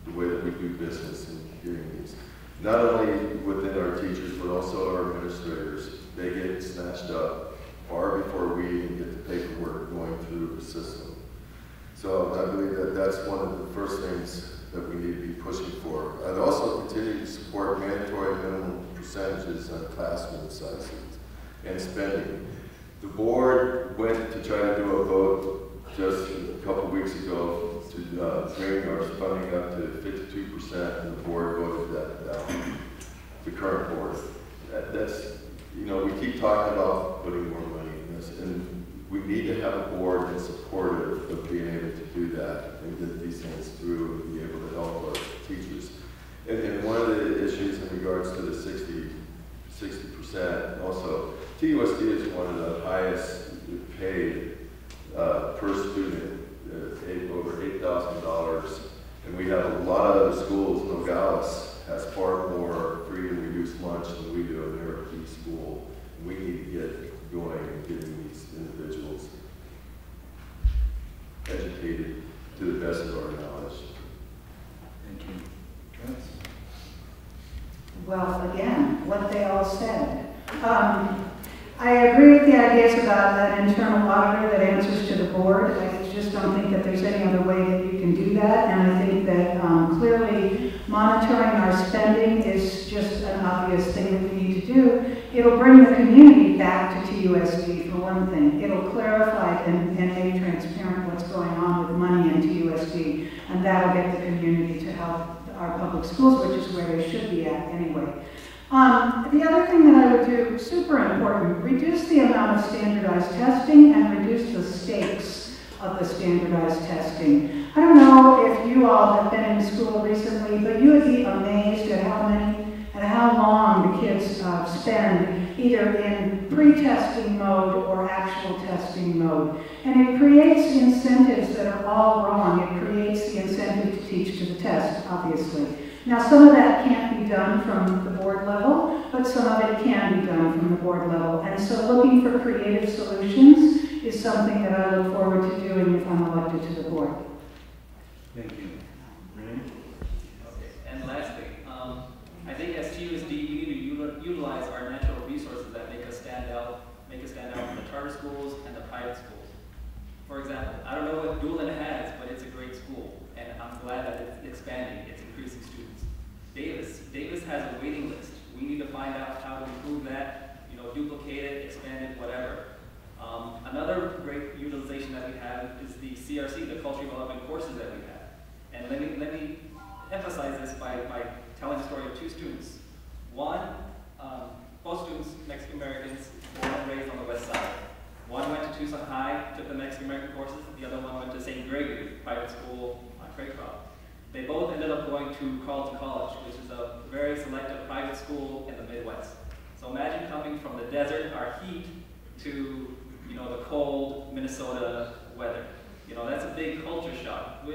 the way that we do business in communities. Not only within our teachers, but also our administrators. They get snatched up far before we even get the paperwork going through the system. So I believe that that's one of the first things that we need to be pushing for. I'd also continue to support mandatory minimum percentages on classroom sizes and spending. The board went to try to do a vote just a couple weeks ago to bring our funding up to 52%, and the board voted that down. The current board. That's, we keep talking about putting more money in this, and we need to have a board that's supportive of being able to do that and get these things through and be able to help our teachers. And one of the issues in regards to the 60%, also, TUSD is one of the highest paid per student, over $8,000. And we have a lot of the schools. Nogales has far more free and reduced lunch than we do, and they're a key school. And we need to get going and getting these individuals educated to the best of our knowledge. Thank you. Travis? Well, again, what they all said. I agree with the ideas about an internal auditor that answers to the board. I just don't think that there's any other way that you can do that. And I think that clearly monitoring our spending is just an obvious thing that we need to do. It'll bring the community back to TUSD for one thing. It'll clarify and make transparent what's going on with money in TUSD. And that'll get the community to help our public schools, which is where they should be at anyway. The other thing that I would do, super important, reduce the amount of standardized testing and reduce the stakes of the standardized testing. I don't know if you all have been in school recently, but you would be amazed at how long the kids spend either in pre-testing mode or actual testing mode. And it creates incentives that are all wrong. It creates the incentive to teach to the test, obviously. Now, some of that can't be done from the board level, but some of it can be done from the board level. And so looking for creative solutions is something that I look forward to doing if I'm elected to the board. Thank you. Rene? Okay, and lastly, I think as TUSD, we need to utilize our natural resources that make us stand out from the charter schools and the private schools. For example, I don't know what Darland has, but it's a great school, and I'm glad that it's expanding, it's increasing students. Davis has a waiting list. We need to find out how to improve that, duplicate it, expand attended, whatever. Another great utilization that we have is the CRC, the culturally relevant courses that we have. And let me emphasize this by telling the story of two students. One, both students, Mexican Americans, born and raised on the west side. One went to Tucson High, took the Mexican American courses. The other one went to St. Gregory, private school on Craycroft. They both ended up going to Carleton College, which is a very selective private school in the Midwest. So imagine coming from the desert, our heat, to the cold Minnesota weather. That's a big culture shock,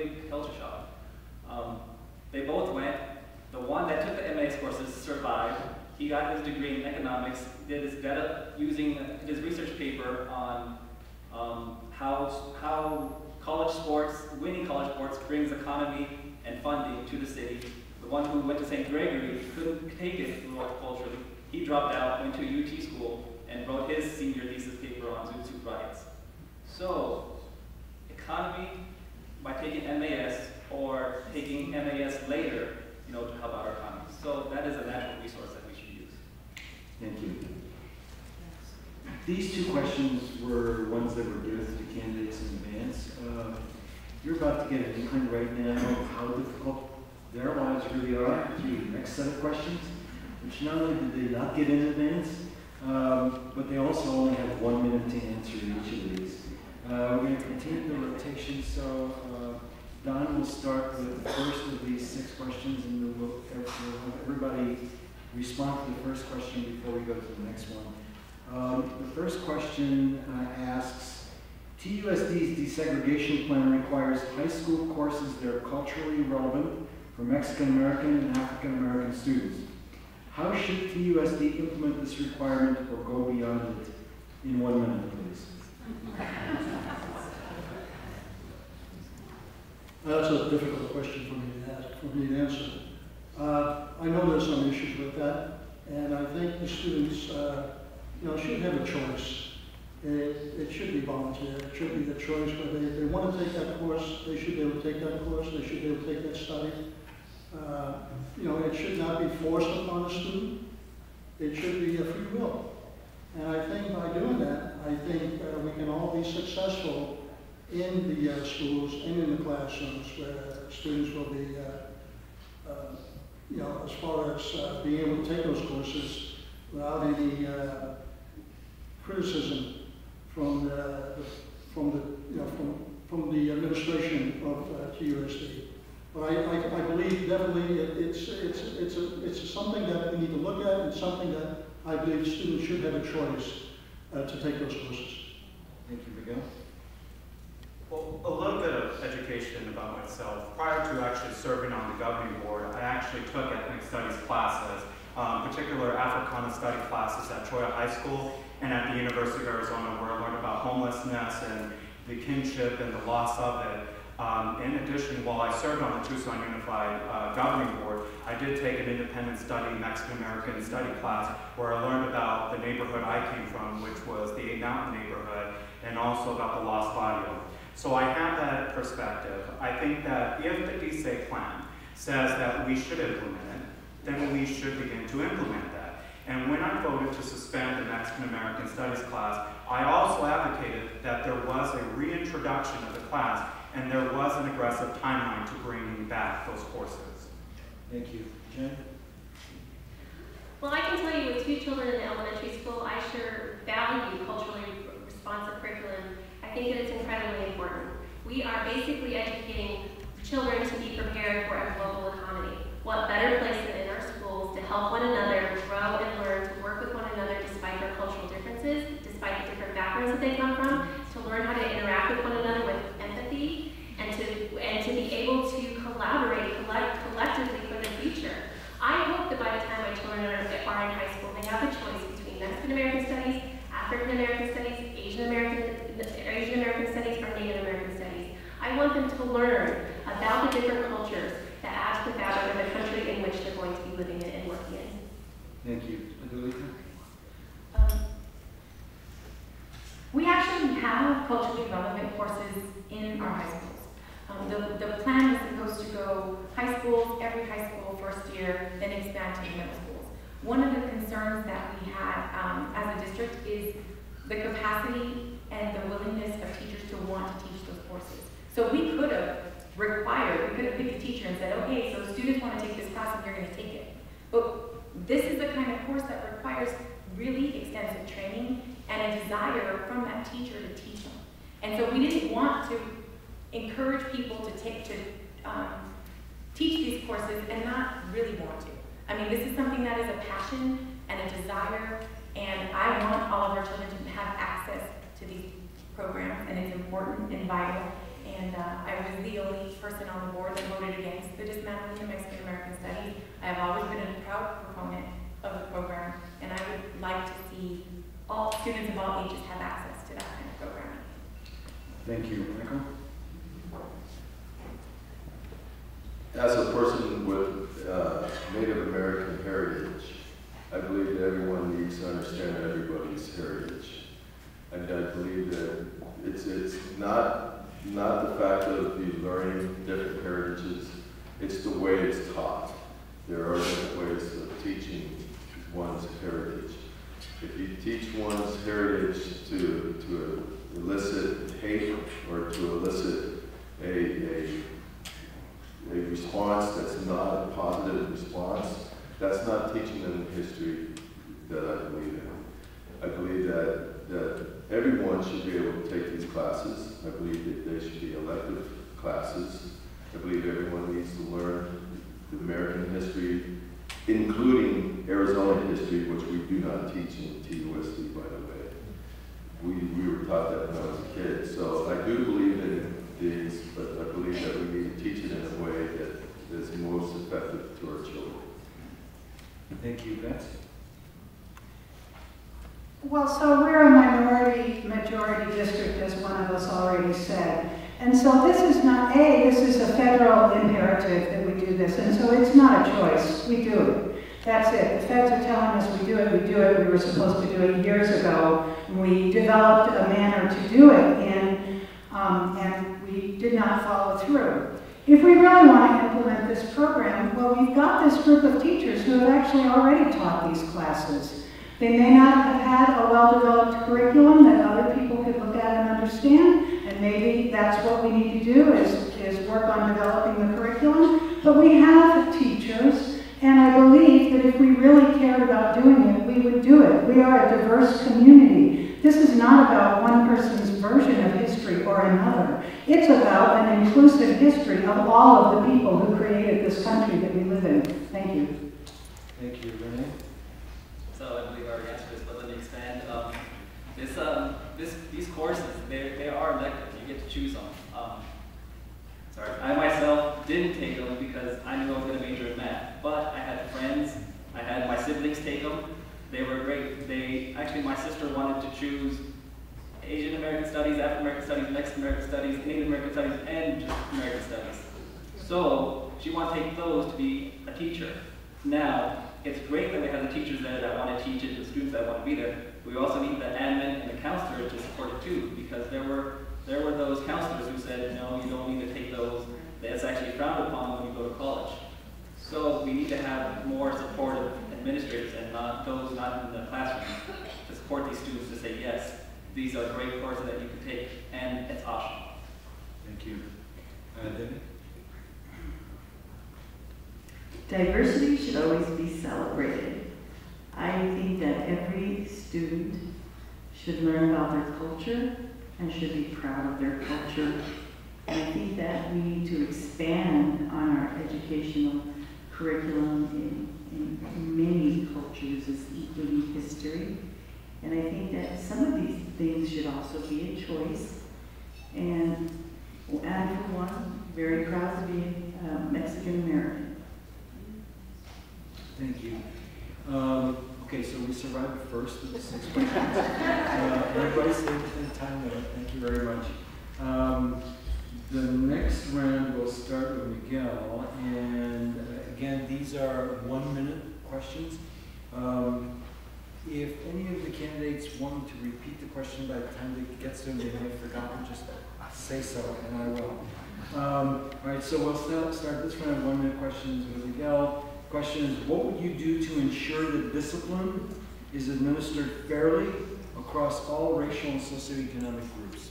They both went. The one that took the MAS courses survived. He got his degree in economics, did his using his research paper on how college sports, winning college sports, brings economy and funding to the city. The one who went to St. Gregory couldn't take it culturally. He dropped out, went to a UT school, and wrote his senior thesis paper on Zoot Suit riots. So, economy by taking MAS or taking MAS later, to help out our economy. So that is a natural resource that we should use. Thank you. These two questions were ones that were given to the candidates in advance. You're about to get an inkling right now of how difficult their lives really are through the next set of questions, which not only did they not get in advance, but they also only have 1 minute to answer each of these. We're going to continue the rotation, so Don will start with the first of these 6 questions, and then we'll have everybody respond to the first question before we go to the next one. The first question asks, TUSD's desegregation plan requires high school courses that are culturally relevant for Mexican American and African American students. How should TUSD implement this requirement or go beyond it? In 1 minute, please. That's a difficult question for me to answer. I know there's some issues with that, and I think the students, should have a choice. It should be voluntary. It should be a choice whether they want to take that course. They should be able to take that course. They should be able to take that study. It should not be forced upon a student. It should be a free will. And I think by doing that, I think we can all be successful in the schools and in the classrooms where students will be, as far as being able to take those courses without any criticism from the administration of TUSD. But I believe definitely it's something that we need to look at, and something that I believe students should have a choice to take those courses. Thank you, Miguel. Well, a little bit of education about myself. Prior to actually serving on the governing board, I actually took ethnic studies classes, particular Africana study classes at Troy High School and at the University of Arizona, where I learned about homelessness and the kinship and the loss of it. In addition, while I served on the Tucson Unified Governing Board, I did take an independent study, Mexican American study class, where I learned about the neighborhood I came from, which was the 8 Mountain neighborhood, and also about the Lost Barrio. So I have that perspective. I think that if the DSEG plan says that we should implement it, then we should begin to implement that. And when I voted to suspend the Mexican American Studies class, I also advocated that there was a reintroduction of the class, and there was an aggressive timeline to bringing back those courses. Thank you. Jen? Well, I can tell you with 2 children in elementary school, I sure value culturally responsive curriculum. I think that it's incredibly important. We are basically educating children to be prepared for a global economy. What better place than in our schools to help one another grow and learn, to work with one another despite their cultural differences, despite the different backgrounds that they come from, to learn how to interact with one another with empathy, and to be able to collaborate collectively for the future. I hope that by the time my children are in high school, they have the choice between Mexican American Studies, African American Studies, Asian American Studies, or Native American Studies. I want them to learn about the different cultures that add to the fabric of the country in which they're going to be living in and working in. Thank you. Adelita? We actually have culturally relevant courses in our high schools. The plan was supposed to go high schools, every high school first year, then expand to middle schools. One of the concerns that we had as a district is the capacity and the willingness of teachers to want to teach those courses. So we could have picked a teacher and said, okay, so students want to take this class and you're going to take it. But this is the kind of course that requires really extensive training and a desire from that teacher to teach them. And so we didn't want to encourage people to teach these courses and not really want to. I mean, this is something that is a passion and a desire, and I want all of our children to have access to these programs, and it's important and vital. And I was the only person on the board that voted against the dismantling of Mexican American Studies. I have always been a proud proponent of the program, and I would like to see all students of all ages have access to that kind of programming. Thank you. Michael? As a person with Native American heritage, I believe that everyone needs to understand everybody's heritage. And I believe that it's not the fact of you learning different heritages, it's the way it's taught. There are different ways of teaching one's heritage. If you teach one's heritage to elicit hate or to elicit a response that's not a positive response, that's not teaching them history that I believe in. I believe that everyone should be able to take these classes. I believe that they should be elective classes. I believe everyone needs to learn the American history, including Arizona history, which we do not teach in TUSD, by the way. We were taught that when I was a kid. So I do believe in these, but I believe that we need to teach it in a way that is most effective to our children. Thank you, Beth. Well, so we're a majority district, as one of us already said. And so this is not this is a federal imperative that we do this. And so it's not a choice, we do it. That's it. The feds are telling us we do it, we do it. We were supposed to do it years ago. We developed a manner to do it, and we did not follow through. If we really want to implement this program, well, we've got this group of teachers who have actually already taught these classes. They may not have had a well-developed curriculum that other people could look at and understand, and maybe that's what we need to do is work on developing the curriculum. But we have teachers, and I believe that if we really cared about doing it, we would do it. We are a diverse community. This is not about one person's version of history or another. It's about an inclusive history of all of the people who created this country that we live in. Thank you. Thank you, Rene. So I believe I already answered this, but let me expand. These courses, they are elective. You get to choose them. Sorry, I myself didn't take them because I knew I was going to major in math. But I had friends, I had my siblings take them. They were great. Actually, my sister wanted to choose Asian American Studies, African American Studies, Mexican American Studies, Native American Studies, and just American Studies. So she wanted to take those to be a teacher. Now, it's great that we have the teachers there that want to teach it, the students that want to be there. We also need the admin and the counselors to support it too, because there were those counselors who said, no, you don't need to take those. That's actually frowned upon when you go to college. So we need to have more supportive administrators and not those not in the classroom to support these students to say, yes, these are great courses that you can take, and it's optional. Thank you. Debe? Diversity should always be celebrated. I think that every student should learn about their culture and should be proud of their culture. And I think that we need to expand on our educational curriculum in many cultures, including history. And I think that some of these things should also be a choice. And for one, very proud to be Mexican American. Thank you. Okay, so we survived the first of the 6 questions. Everybody stayed within time limit. Thank you very much. The next round will start with Miguel, and again, these are 1-minute questions. If any of the candidates want to repeat the question by the time it gets to them, they may have forgotten, just say so, and I will. All right, so we'll start this round of 1-minute questions with Miguel. Question is, what would you do to ensure that discipline is administered fairly across all racial and socioeconomic groups?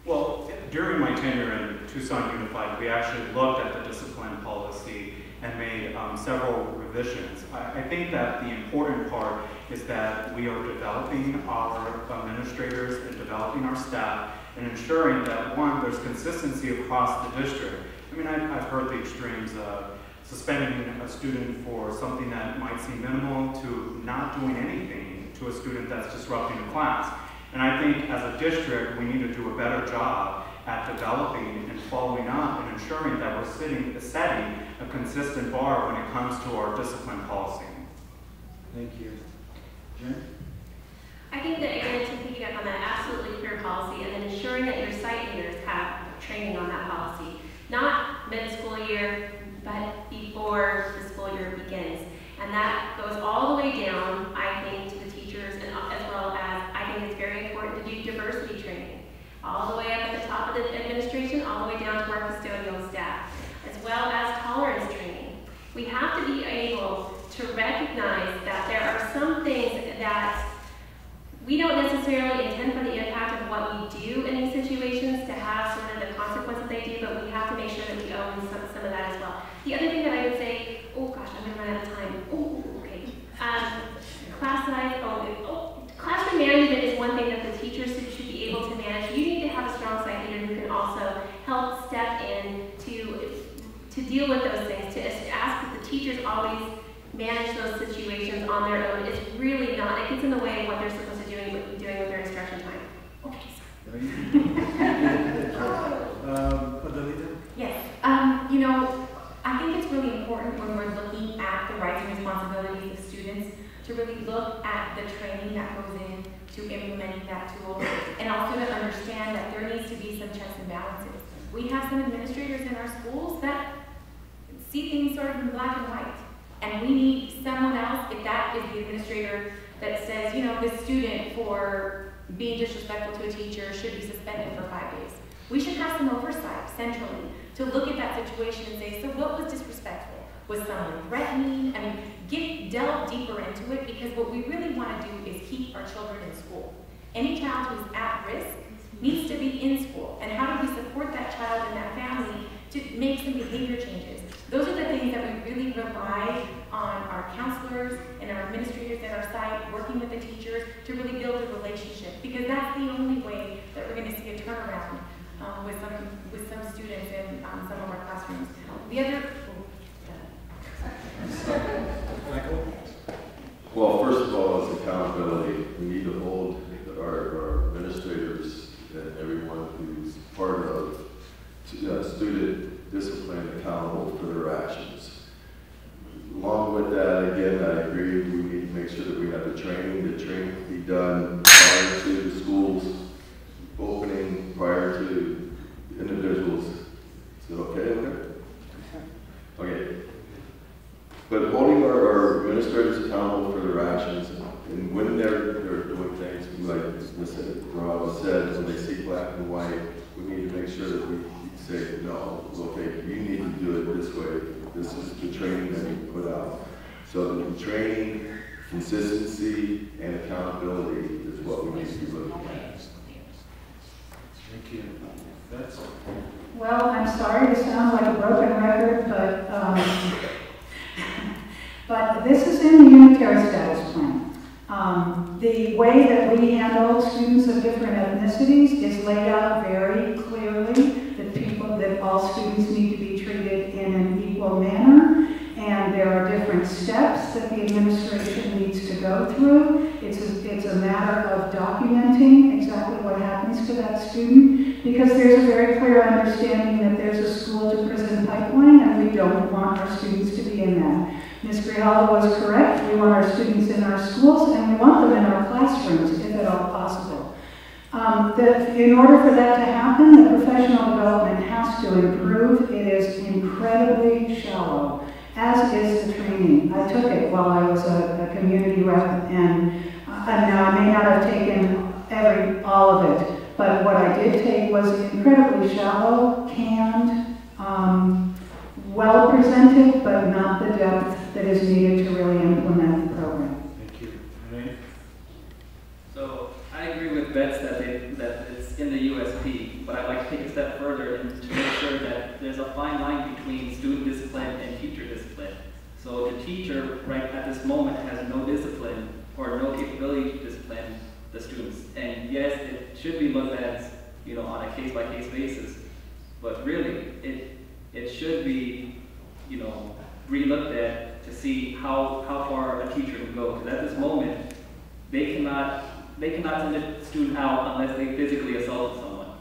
Well, during my tenure in Tucson Unified, we actually looked at the discipline policy and made several revisions. I think that the important part is that we are developing our administrators and developing our staff and ensuring that, one, there's consistency across the district. I mean, I've heard the extremes of suspending a student for something that might seem minimal to not doing anything to a student that's disrupting the class. And I think as a district, we need to do a better job at developing and following up and ensuring that we're setting a consistent bar when it comes to our discipline policy. Thank you. Jen? I think that, Aaron, to piggyback on that, absolutely clear policy, and then ensuring that your site leaders have training on that policy. Not mid-school year, but before the school year begins. And that goes all the way down, I think, to the teachers, and as well as, I think it's very important to do diversity training. All the way up at the top of the administration, all the way down to our custodial staff, as well as tolerance training. We have to be able to recognize that there are some things that we don't necessarily intend for the impact of what we do in these situations to have sort of the consequences they do, but we have to make sure that we own some of that as well. The other thing that I would say, oh gosh, I'm going to run out of time. Oh, okay. Class size, classroom management is one thing that the teachers should be able to manage. You need to have a strong site leader who can also help step in to deal with those things, to ask that the teachers always manage those situations on their own. It's really not, it gets in the way of what they're supposed to be doing with their instruction time. Okay, sorry. Adelita? Yes. You know, I think it's really important when we're looking at the rights and responsibilities of students to really look at the training that goes in to implementing that tool, and also to understand that there needs to be some checks and balances. We have some administrators in our schools that see things sort of in black and white, and we need someone else, if that is the administrator that says, you know, this student for being disrespectful to a teacher should be suspended for 5 days. We should have some oversight centrally to look at that situation and say, so what was disrespectful? Was someone threatening? I mean, delve deeper into it, because what we really want to do is keep our children in school. Any child who's at risk needs to be in school. And how do we support that child and that family to make some behavior changes? Those are the things that we really rely on our counselors and our administrators at our site, working with the teachers to really build a relationship, because that's the only way that we're going to see a turnaround with some students in some of our classrooms. The other. Well, first of all, it's accountability. We need to hold our administrators and everyone who's part of student discipline accountable for their actions. Along with that, again, I agree, we need to make sure that we have the training be done prior to the schools opening, prior to individuals. Is it okay? Okay. But holding our administrators accountable for their actions, and when they're doing things like Ms. Rob said, when they see black and white, we need to make sure that we say, no, okay, you need to do it this way. This is the training that you put out. So the training, consistency, and accountability is what we need to be looking at. Thank you. That's Well, I'm sorry to sound like a broken record, but this is in the unitary status plan. The way that we handle students of different ethnicities is laid out very clearly, that all students need to be treated in an equal manner, and there are different steps that the administration needs to go through. It's a matter of documenting exactly what happens to that student, because there's a very clear understanding that there's a school to prison pipeline, and we don't want our students to be in that. Ms. Grijalva was correct. We want our students in our schools, and we want them in our classrooms, if at all possible. In order for that to happen, the professional development has to improve. It is incredibly shallow, as is the training. I took it while I was a community rep, and now I may not have taken all of it, but what I did take was incredibly shallow, canned, well presented, but not the depth that is needed to really implement the program. Thank you. Rene? So, vets that it's in the USP, but I'd like to take a step further and to make sure that there's a fine line between student discipline and teacher discipline. So the teacher, right at this moment, has no discipline or no capability to discipline the students. And yes, it should be looked at, you know, on a case-by-case basis, but really, it should be, you know, re-looked at to see how far a teacher can go. Because at this moment, they cannot send a student out unless they physically assault someone.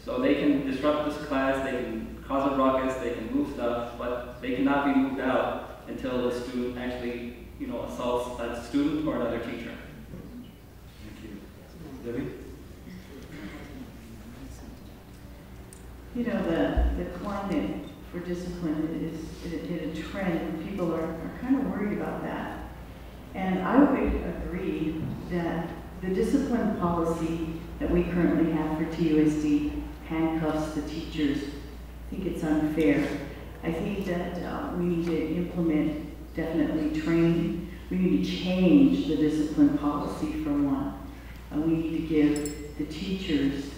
So they can disrupt this class, they can cause a ruckus, they can move stuff, but they cannot be moved out until the student actually, you know, assaults a student or another teacher. Thank you. Debbie? You know, the climate for discipline is in a trend. People are kind of worried about that. And I would agree that the discipline policy that we currently have for TUSD handcuffs the teachers. I think it's unfair. I think that we need to implement definitely training. We need to change the discipline policy for one. We need to give the teachers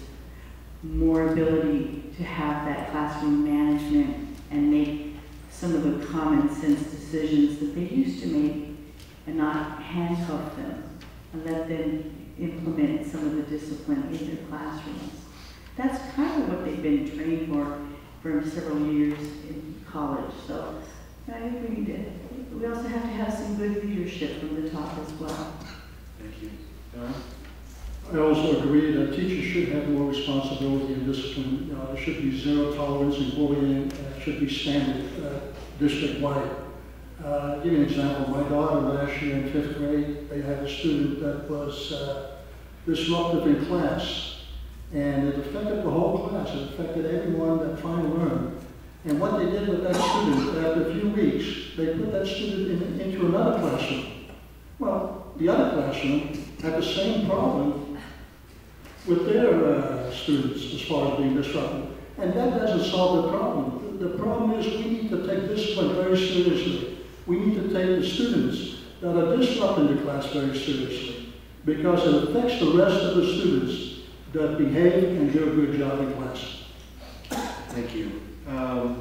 more ability to have that classroom management and make some of the common sense decisions that they used to make and not handcuff them and let them implement some of the discipline in their classrooms. That's kind of what they've been trained for several years in college. So I think we need to, we also have to have some good leadership from the top as well. Thank you. Darland? I also agree that teachers should have more responsibility and discipline. There should be zero tolerance in bullying. It should be standard district-wide. Give you an example. My daughter last year in 5th grade, they had a student that was disruptive in class. And it affected the whole class. It affected everyone that trying to learn. And what they did with that student, after a few weeks, they put that student into another classroom. Well, the other classroom had the same problem with their students as far as being disruptive. And that doesn't solve the problem. The problem is we need to take discipline very seriously. We need to take the students that are disrupting the class very seriously because it affects the rest of the students that behave and do a good job in class. Thank you. The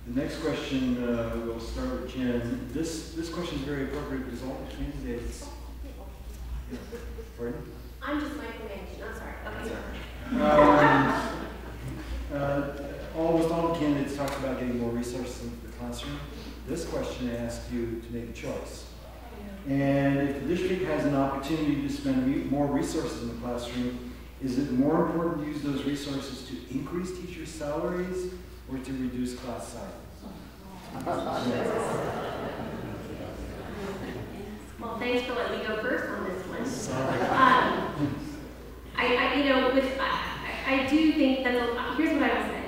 next question, we'll start with Jen. This question is very appropriate because all the candidates. Yeah. Pardon? I'm just micromanaging. I'm sorry. Okay. Almost all the candidates talked about getting more resources into the classroom. This question asks you to make a choice. And if the district has an opportunity to spend more resources in the classroom, is it more important to use those resources to increase teachers' salaries or to reduce class size? Well, thanks for letting me go first on this one. Sorry. I do think that, here's what I will say.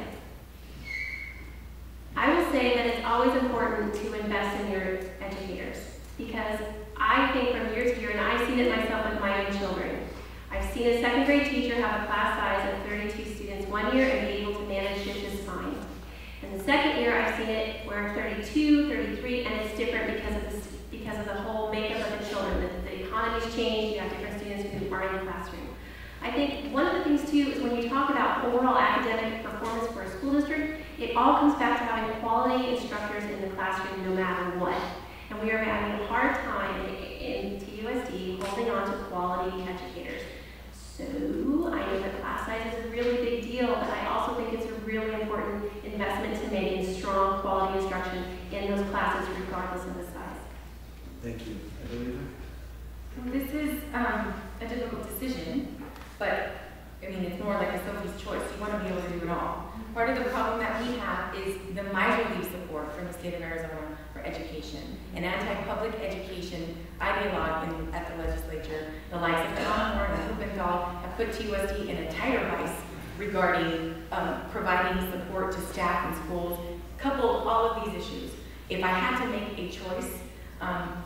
I will say that it's always important to invest in your educators because I think from year to year, and I've seen it myself with my own children, I've seen a 2nd grade teacher have a class size of 32 students one year and be able to manage it just fine. And the 2nd year, I've seen it where 32, 33, and it's different because of the whole makeup of the children. The economy's changed, you have different students who are in the classroom. I think one of the things too is when you talk about overall academic performance for a school district, it all comes back to having quality instructors in the classroom no matter what. And we are having a hard time in TUSD holding on to quality educators. So I know that class size is a really big deal, but I also think it's a really important investment to make in strong quality instruction in those classes regardless of the size. Thank you. Adelita? Well, this is a difficult decision, but I mean, it's more like a Sophie's choice. You want to be able to do it all. Part of the problem that we have is the miserly support from the state of Arizona for education. An anti-public education ideologue at the legislature, the likes of Putnam-Hidalgo and Bernal have put TUSD in a tighter vice regarding providing support to staff in schools, coupled all of these issues. If I had to make a choice,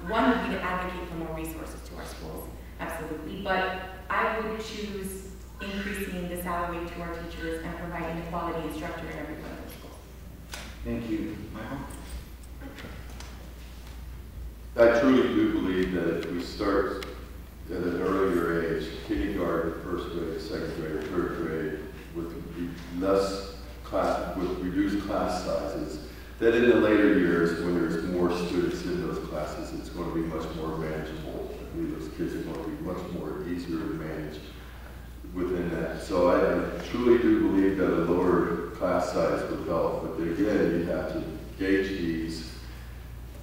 one would be to advocate for more resources to our schools, absolutely, but I would choose increasing the salary to our teachers and providing a quality instructor in every one of the schools. Thank you. Michael? I truly do believe that if we start at an earlier age, kindergarten, first grade, second grade, third grade, with less class, with reduced class sizes, that in the later years, when there's more students in those classes, it's going to be much more manageable. I believe those kids are going to be much more easier to manage within that. So I truly do believe that a lower class size would help, but again, you have to gauge these.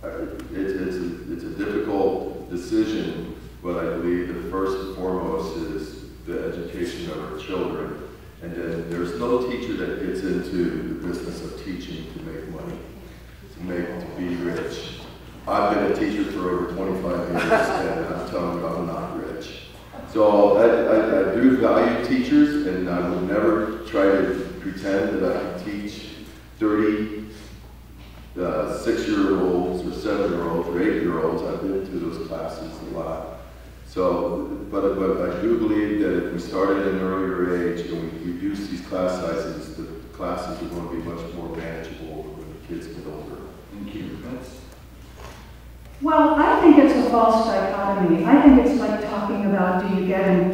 It's a difficult decision, but I believe that first and foremost is the education of our children. And then there's no teacher that gets into the business of teaching to make money, to be rich. I've been a teacher for over 25 years, and I'm telling you, I'm not rich. So I do value teachers, and I would never try to pretend that I can teach 30 6-year-olds or 7-year-olds or 8-year-olds. I've been to those classes a lot. So, but I do believe that if we started at an earlier age and we reduce these class sizes, the classes are going to be much more manageable when the kids get older. Thank you. Well, I think it's a false dichotomy. I think it's like talking about do you get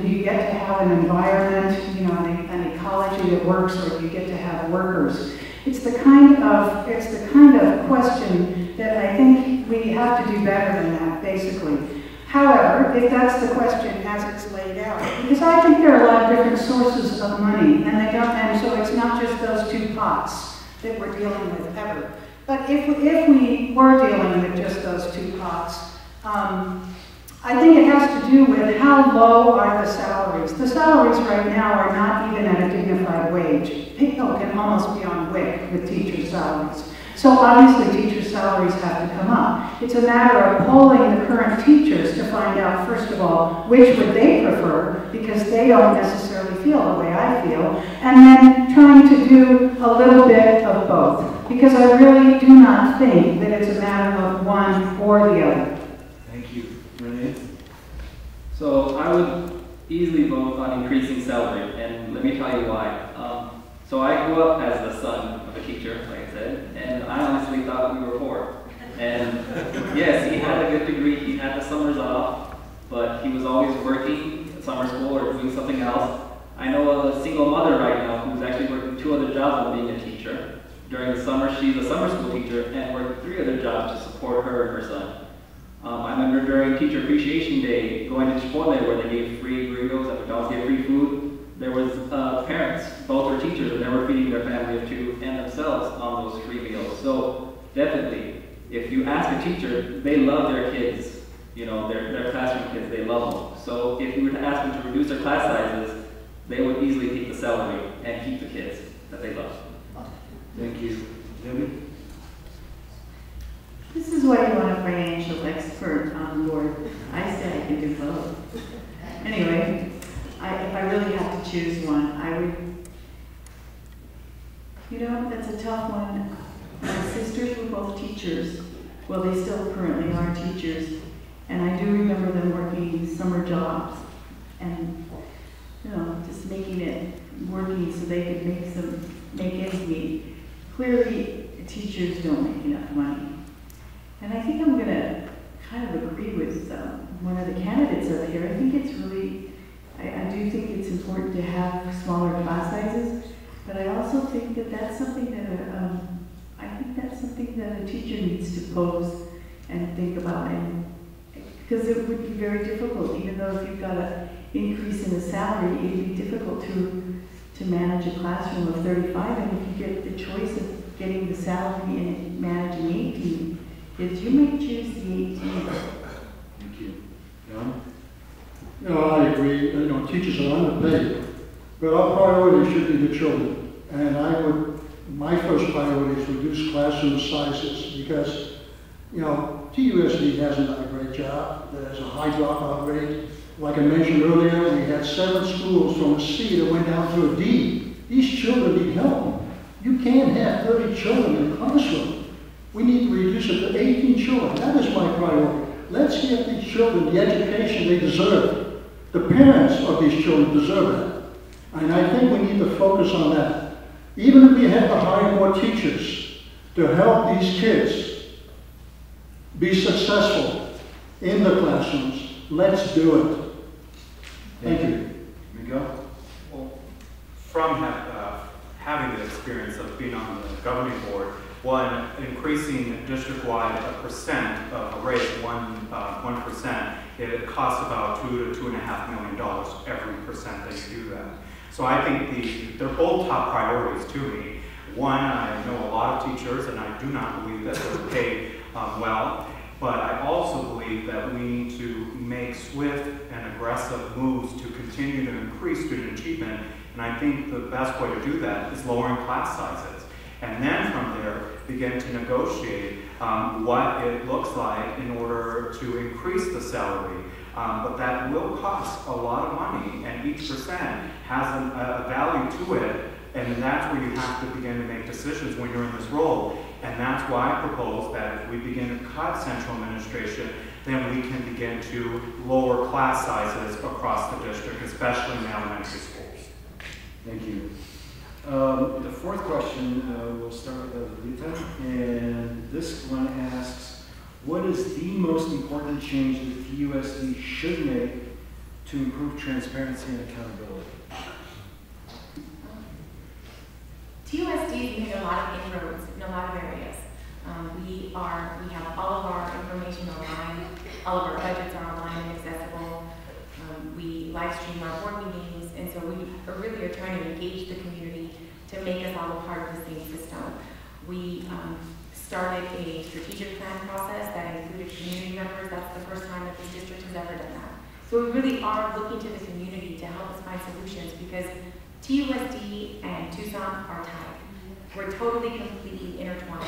to have an environment, you know, an ecology that works, or do you get to have workers? It's the kind of question that I think we have to do better than that, basically. However, if that's the question as it's laid out, because I think there are a lot of different sources of money, and so it's not just those two pots that we're dealing with ever. But if we were dealing with just those two pots, I think it has to do with how low are the salaries. The salaries right now are not even at a dignified wage. People can almost be on WIC with teacher salaries. So obviously teacher salaries have to come up. It's a matter of polling the current teachers to find out, first of all, which would they prefer, because they don't necessarily feel the way I feel, and then trying to do a little bit of both. Because I really do not think that it's a matter of one or the other. Thank you. Rene? So I would easily vote on increasing salary, and let me tell you why. So I grew up as the son of a teacher, like I said, and I honestly thought we were poor. And yes, he had a good degree, he had the summers off, but he was always working at summer school or doing something else. I know a single mother right now who's actually working 2 other jobs while being a teacher. During the summer, she's a summer school teacher and worked 3 other jobs to support her and her son. I remember during Teacher Appreciation Day, going to Chipotle where they gave free burritos and McDonald's gave free food. There was parents, both were teachers, and they were feeding their family of 2 and themselves on those free meals. So definitely, if you ask a teacher, they love their kids, you know, their classroom kids, they love them. So if you were to ask them to reduce their class sizes, they would easily keep the salary and keep the kids that they love. Thank you. Debbie? This is why you want a financial expert on board. I say I can do both. Anyway, if I really have to choose one, I would, you know, that's a tough one. My sisters were both teachers. Well, they still currently are teachers. And I do remember them working summer jobs and, you know, just making it working so they could make ends meet. Clearly, teachers don't make enough money. And I think I'm going to kind of agree with one of the candidates up here. I think it's really, I do think it's important to have smaller class sizes, but I also think that that's something that a teacher needs to pose and think about, and because it would be very difficult, even though if you've got an increase in the salary, it'd be difficult to manage a classroom of 35, and if you get the choice of getting the salary and managing 18 kids, you may choose the 18. Thank you. John? No, I agree. You know, teachers are underpaid, but our priority should be the children. And my first priority is reduce classroom sizes because, you know, TUSD hasn't done a great job. There's a high dropout rate. Like I mentioned earlier, we had 7 schools from a C that went down to a D. These children need help. You can't have 30 children in a classroom. We need to reduce it to 18 children. That is my priority. Let's give these children the education they deserve. The parents of these children deserve that. And I think we need to focus on that. Even if we have to hire more teachers to help these kids be successful in the classrooms, let's do it. Thank you. Miguel? Well, from having the experience of being on the governing board, one, increasing district-wide a percent of a rate, 1%, it costs about $2 to $2.5 million every percent that you do that. So I think they're both top priorities to me. One, I know a lot of teachers, and I do not believe that they're paid well, but I also believe that we need to make swift and aggressive moves to continue to increase student achievement, and I think the best way to do that is lowering class sizes. And then from there, begin to negotiate what it looks like in order to increase the salary. But that will cost a lot of money, and each percent has a value to it, and that's where you have to begin to make decisions when you're in this role. And that's why I propose that if we begin to cut central administration, then we can begin to lower class sizes across the district, especially in elementary schools. Thank you. The fourth question, we'll start with Adelita, and this one asks, what is the most important change that TUSD should make to improve transparency and accountability? TUSD has made a lot of inroads in a lot of areas. We have all of our information online, all of our budgets are online and accessible. We live stream our board meetings, and so we really are trying to engage the community to make us all a part of the same system. We started a strategic plan process that included community members. That's the first time that this district has ever done that. So we really are looking to the community to help us find solutions, because TUSD and Tucson are tied. We're totally, completely intertwined.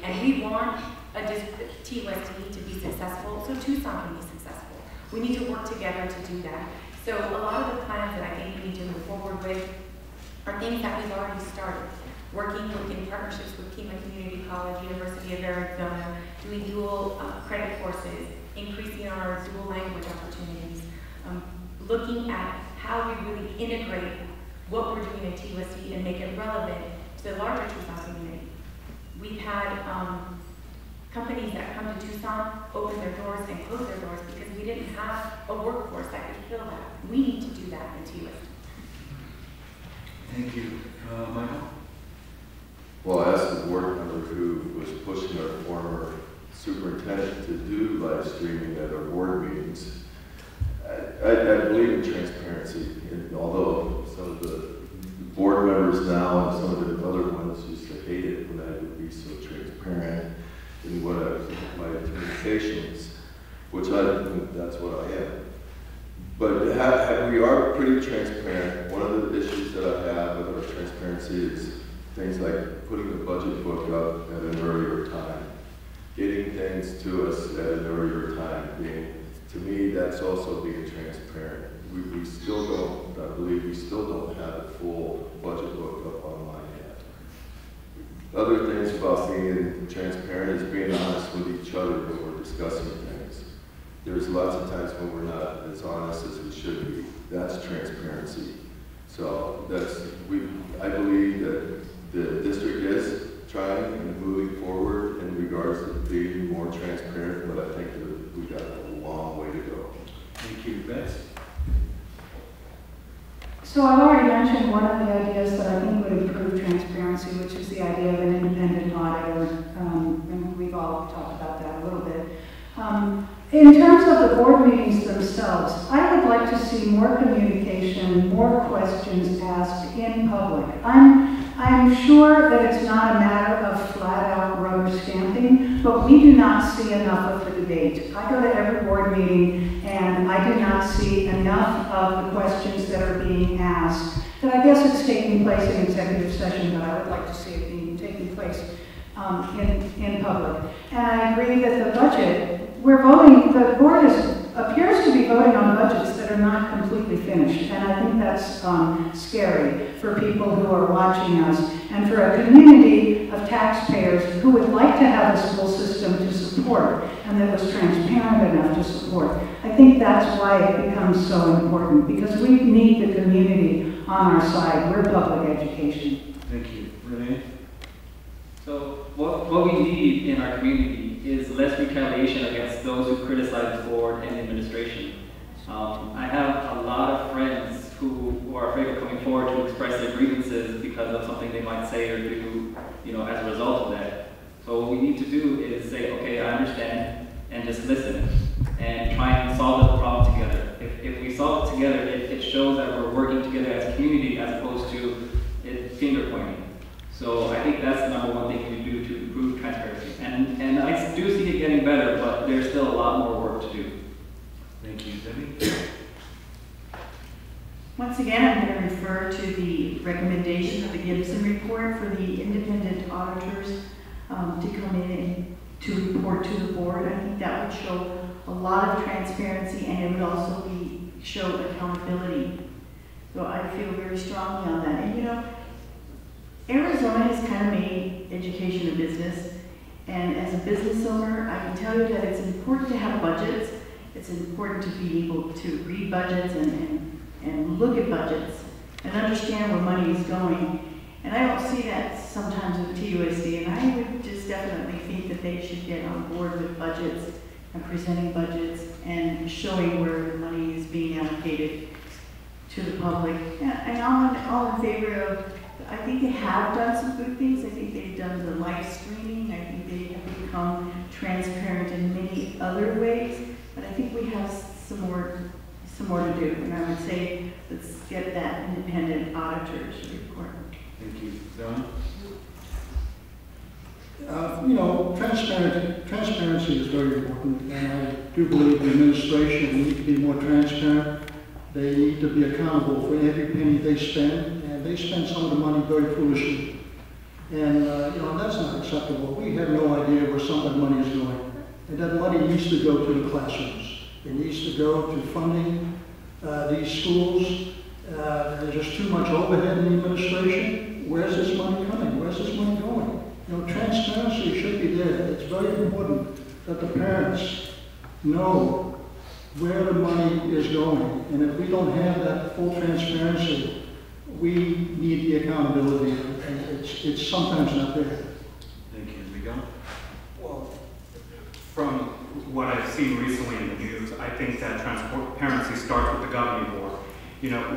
And we want TUSD to be successful so Tucson can be successful. We need to work together to do that. So a lot of the plans that I think we need to move forward with are things that we've already started. Working in partnerships with Kima Community College, University of Arizona, doing dual credit courses, increasing our dual language opportunities, looking at how we really integrate what we're doing in TUSD and make it relevant to the larger Tucson community. We've had companies that come to Tucson open their doors and close their doors because we didn't have a workforce that could fill that. We need to do that in TUSD. Thank you. Michael? Well, I asked the board member who was pushing our former superintendent to do live streaming at our board meetings. I believe in transparency, and although some of the board members now and some of the other ones used to hate it when I would be so transparent in my communications, which that's what I am. But we are pretty transparent. One of the issues that I have with our transparency is things like putting the budget book up at an earlier time, getting things to us at an earlier time. To me, that's also being transparent. We still don't, I believe we still don't have a full budget book up online yet. Other things about being transparent is being honest with each other when we're discussing things. There's lots of times when we're not as honest as we should be. That's transparency. So I believe that the district is trying and moving forward in regards to being more transparent, but I think that we got a long way to go. Thank you. Beth? So I've already mentioned one of the ideas that I think would improve transparency, which is the idea of an independent auditor, and we've all talked about that a little bit. In terms of the board meetings themselves, I would like to see more communication, more questions asked in public. I'm sure that it's not a matter of flat-out rubber stamping, but we do not see enough of the debate. I go to every board meeting, and I do not see enough of the questions that are being asked. And I guess it's taking place in executive session, but I would like to see it taking place in public. And I agree that the budget, we're voting, the board appears to be voting on budgets that are not completely finished. And I think that's scary for people who are watching us and for a community of taxpayers who would like to have a school system to support and that was transparent enough to support. I think that's why it becomes so important, because we need the community on our side. We're public education. Thank you. Rene? So what we need in our community is less retaliation against those who criticize the board and the administration. I have a lot of friends who are afraid of coming forward to express their grievances because of something they might say or do, as a result of that. So what we need to do is say, okay, I understand, and just listen, and try and solve the problem together. If we solve it together, it shows that we're working together as a community as opposed to finger pointing. So I think that's the number one thing we do to improve transparency. And I do see it getting better, but there's still a lot more work to do. Thank you, Debbie. Once again, I'm going to refer to the recommendation of the Gibson report for the independent auditors to come in and to report to the board. I think that would show a lot of transparency, and it would also show accountability. So I feel very strongly on that. And Arizona has kind of made education a business, and as a business owner, I can tell you that it's important to have budgets. It's important to be able to read budgets and look at budgets and understand where money is going. And I don't see that sometimes with TUSD, and I would just definitely think that they should get on board with budgets and presenting budgets and showing where the money is being allocated to the public. And I'm all in favor of, I think they have done some good things. I think they've done the live streaming. I think they have become transparent in many other ways. But I think we have some more to do. And I would say, let's get that independent auditor's report. Thank you. Don? Transparency is very important, and I do believe the administration need to be more transparent. They need to be accountable for every penny they spend, and they spend some of the money very foolishly. And, that's not acceptable. We have no idea where some of the money is going. And that money needs to go to the classrooms. It needs to go to funding these schools. There's just too much overhead in the administration. Where's this money coming? Where's this money going? Transparency should be there. It's very important that the parents know where the money is going. And if we don't have that full transparency, we need the accountability, and it's sometimes not there. Thank you. Miguel? Well, from what I've seen recently in the news, I think that transparency starts with the governing board.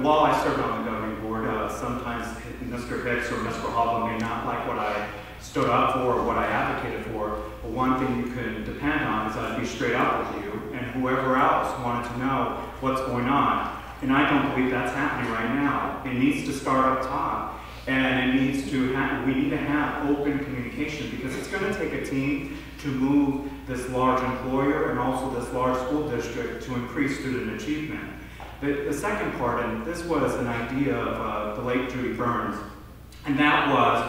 While I served on the governing board, sometimes Mr. Hicks or Ms. Grijalva may not like what I stood up for or what I advocated for, but one thing you can depend on is I'd be straight up with you and whoever else wanted to know what's going on. And I don't believe that's happening right now. It needs to start up top, and we need to have open communication, because it's going to take a team to move this large employer and also this large school district to increase student achievement. The second part, and this was an idea of the late Judy Burns, and that was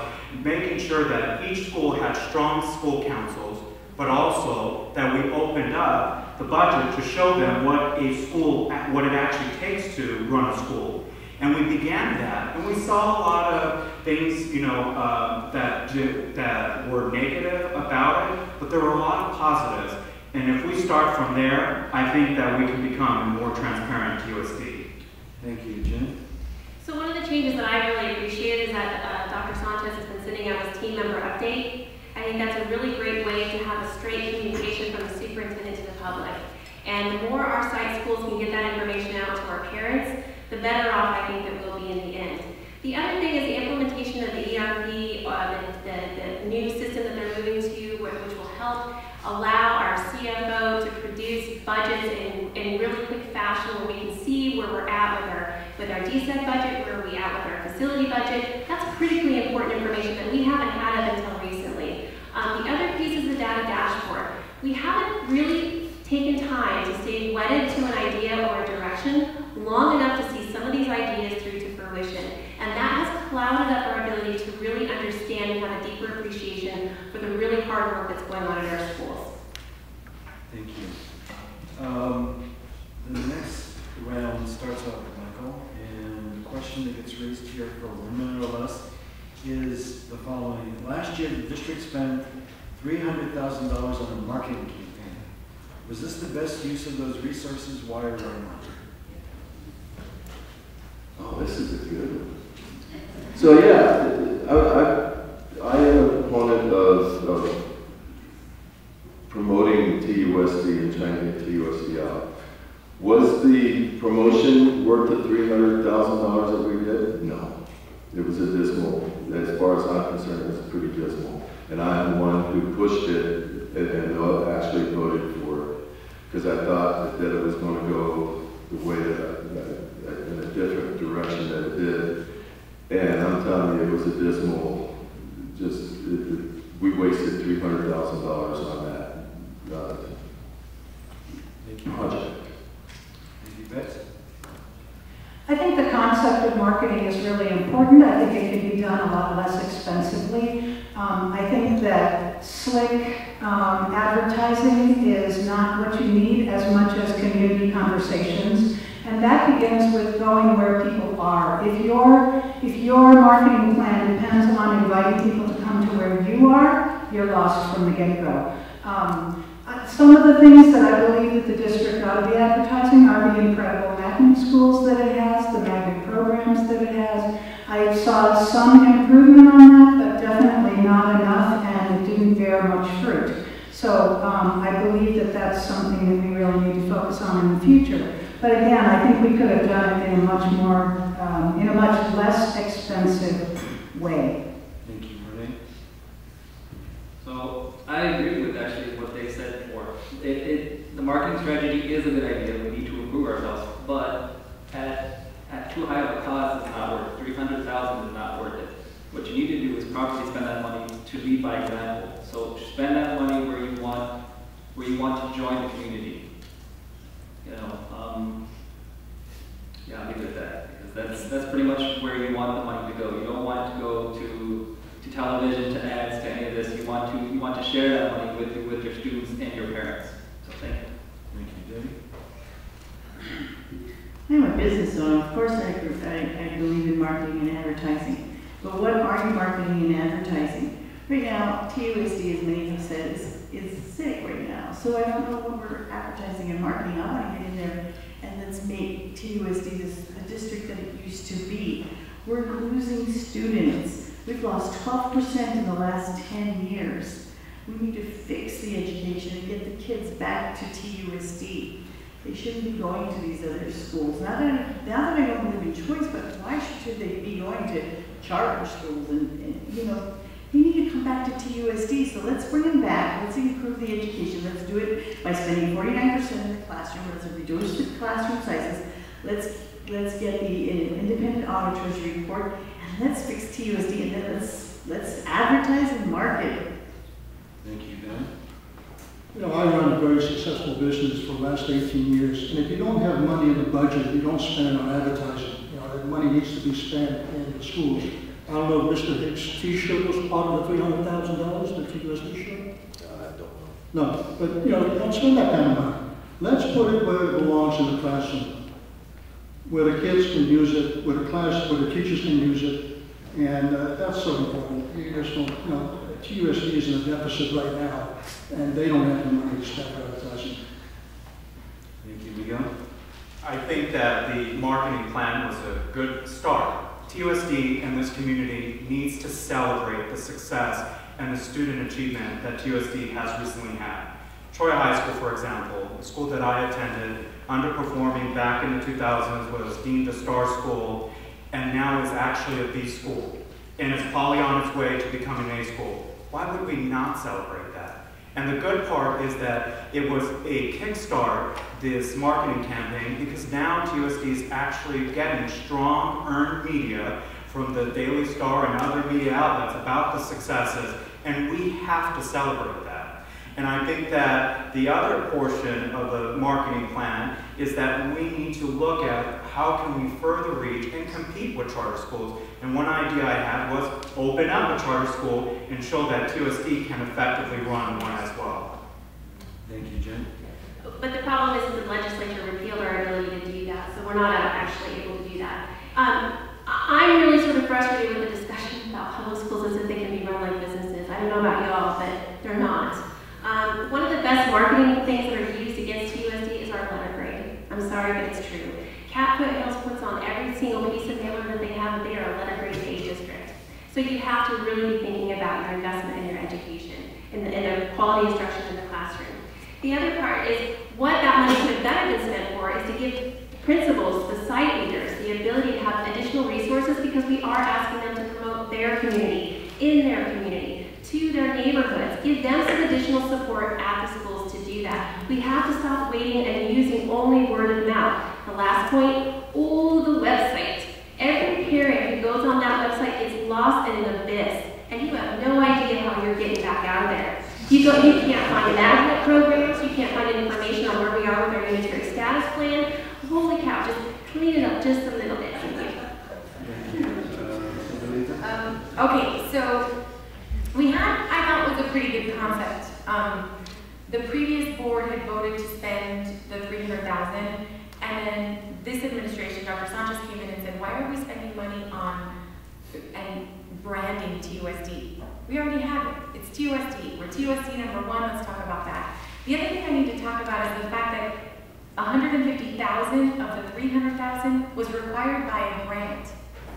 making sure that each school had strong school councils, but also that we opened up the budget to show them what it actually takes to run a school. And we began that, and we saw a lot of things, that were negative about it, but there were a lot of positives. And if we start from there, I think that we can become a more transparent TUSD. Thank you, Jen. So one of the changes that I really appreciate is that Dr. Sanchez has been sending out his team member update. I think that's a really great way to have a straight communication from the superintendent to the public. And the more our site schools can get that information out to our parents, the better off I think that we'll be in the end. The other thing is the implementation of the ERP, the new system that they're moving to, which will help allow our CFO to produce budgets in really quick fashion, where we can see where we're at with our DSEC budget, where we're at with our facility budget. That's critically important information that we haven't had up until recently. The other piece is the data dashboard. We haven't really taken time to stay wedded to an idea or a direction long enough to see some of these ideas through to fruition. And that has clouded up our ability to really understand and have a deeper appreciation for the really hard work that's going on in our schools. Thank you. The next round starts off with Michael, and the question that gets raised here for 1 minute or less is the following. Last year, the district spent $300,000 on a marketing campaign. Was this the best use of those resources? Why or why not? Oh, this is a good one. So yeah, I am a proponent of promoting TUSD and trying to get TUSD out. Was the far as I'm concerned, it's pretty dismal. And I'm the one who pushed it and actually voted for it, because I thought that it was going to go the way that in a different direction that it did. And I'm telling you, it was a dismal, we wasted $300,000 on that project. Thank you, Betsy. I think the concept of marketing is really important. I think it can be done a lot less expensively. I think that slick advertising is not what you need as much as community conversations. And that begins with going where people are. If your marketing plan depends on inviting people to come to where you are, you're lost from the get-go. Some of the things that I believe that the district ought to be advertising are the incredible magnet schools that it has, the magnet programs that it has. I saw some improvement on that, but definitely not enough, and it didn't bear much fruit. So I believe that that's something that we really need to focus on in the future. But again, I think we could have done it in a much more, in a much less expensive way. Thank you, Rene. So I agree with actually what they said before. The marketing strategy is a good idea. We need to improve ourselves, but at too high of a cost, it's not worth it. $300,000 is not worth it. What you need to do is properly spend that money to lead by example. So spend that money where you want to join the community. You know, yeah, I'll leave it at that, because that's pretty much where you want the money to go. You don't want it to go to television, to ads, to any of this. You want to share that money with your students and your parents. So thank you. Thank you, Debbie. I'm a business owner. Of course I believe in marketing and advertising. But what are you marketing and advertising? Right now, TUSD, as many have said, is sick right now. So I don't know what we're advertising and marketing. I want to get in there and let's make TUSD a district that it used to be. We're losing students. We've lost 12% in the last 10 years. We need to fix the education and get the kids back to TUSD. They shouldn't be going to these other schools. Now that I don't believe in choice, but why should they be going to charter schools? And you know, they need to come back to TUSD. So let's bring them back. Let's improve the education. Let's do it by spending 49% in the classroom. Let's reduce the classroom sizes. Let's get the independent auditor's report, and let's fix TUSD. And then let's advertise and market. Thank you, Ben. You know, I run a very successful business for the last 18 years, and if you don't have money in the budget, you don't spend it on advertising. You know, that money needs to be spent in the schools. I don't know if Mr. Hicks' T-shirt was part of the $300,000, the TUSD shirt? I don't know. No, but you know, don't spend that kind of money. Let's put it where it belongs in the classroom, where the kids can use it, where the teachers can use it, and that's so important. You just don't, you know, TUSD is in a deficit right now, and they don't have the money to spend for advertising. Thank you, Miguel. I think that the marketing plan was a good start. TUSD and this community needs to celebrate the success and the student achievement that TUSD has recently had. Troy High School, for example, a school that I attended, underperforming back in the 2000s, was deemed a star school, and now is actually a B school. And it's probably on its way to becoming an A school. Why would we not celebrate that? And the good part is that it was a kickstart, this marketing campaign, because now TUSD is actually getting strong earned media from the Daily Star and other media outlets about the successes, and we have to celebrate that. And I think that the other portion of the marketing plan is that we need to look at how can we further reach and compete with charter schools. And one idea I had was open up a charter school and show that TUSD can effectively run one as well. Thank you, Jen. But the problem is that the legislature repealed our ability to do that, so we're not actually able to do that. I'm really sort of frustrated with the discussion about public schools as if they can be run like businesses. I don't know about y'all, but they're not. One of the best marketing things that are used against TUSD is our letter grade. I'm sorry, but it's true. Cat Hills puts on every single piece of mailer that they have, that they are a letter grade A district. So you have to really be thinking about your investment in your education, in the quality instruction in the classroom. The other part is what that money could have better been spent for is to give principals, the site leaders, the ability to have additional resources, because we are asking them to promote promote their community, in their community, to their neighborhoods. Give them some additional support at the schools to do that. We have to stop waiting and using only word of mouth. The last point, the website. Every parent who goes on that website is lost in an abyss, and you have no idea how you're getting back out of there. You can't find inadequate programs, you can't find information on where we are with our unitary status plan. Holy cow, just clean it up just a little bit. Okay, so we had, I thought was a pretty good concept. The previous board had voted to spend the $300,000, and then this administration, Dr. Sanchez came in and said, why are we spending money on and branding TUSD? We already have it. It's TUSD. We're TUSD number 1. Let's talk about that. The other thing I need to talk about is the fact that $150,000 of the $300,000 was required by a grant,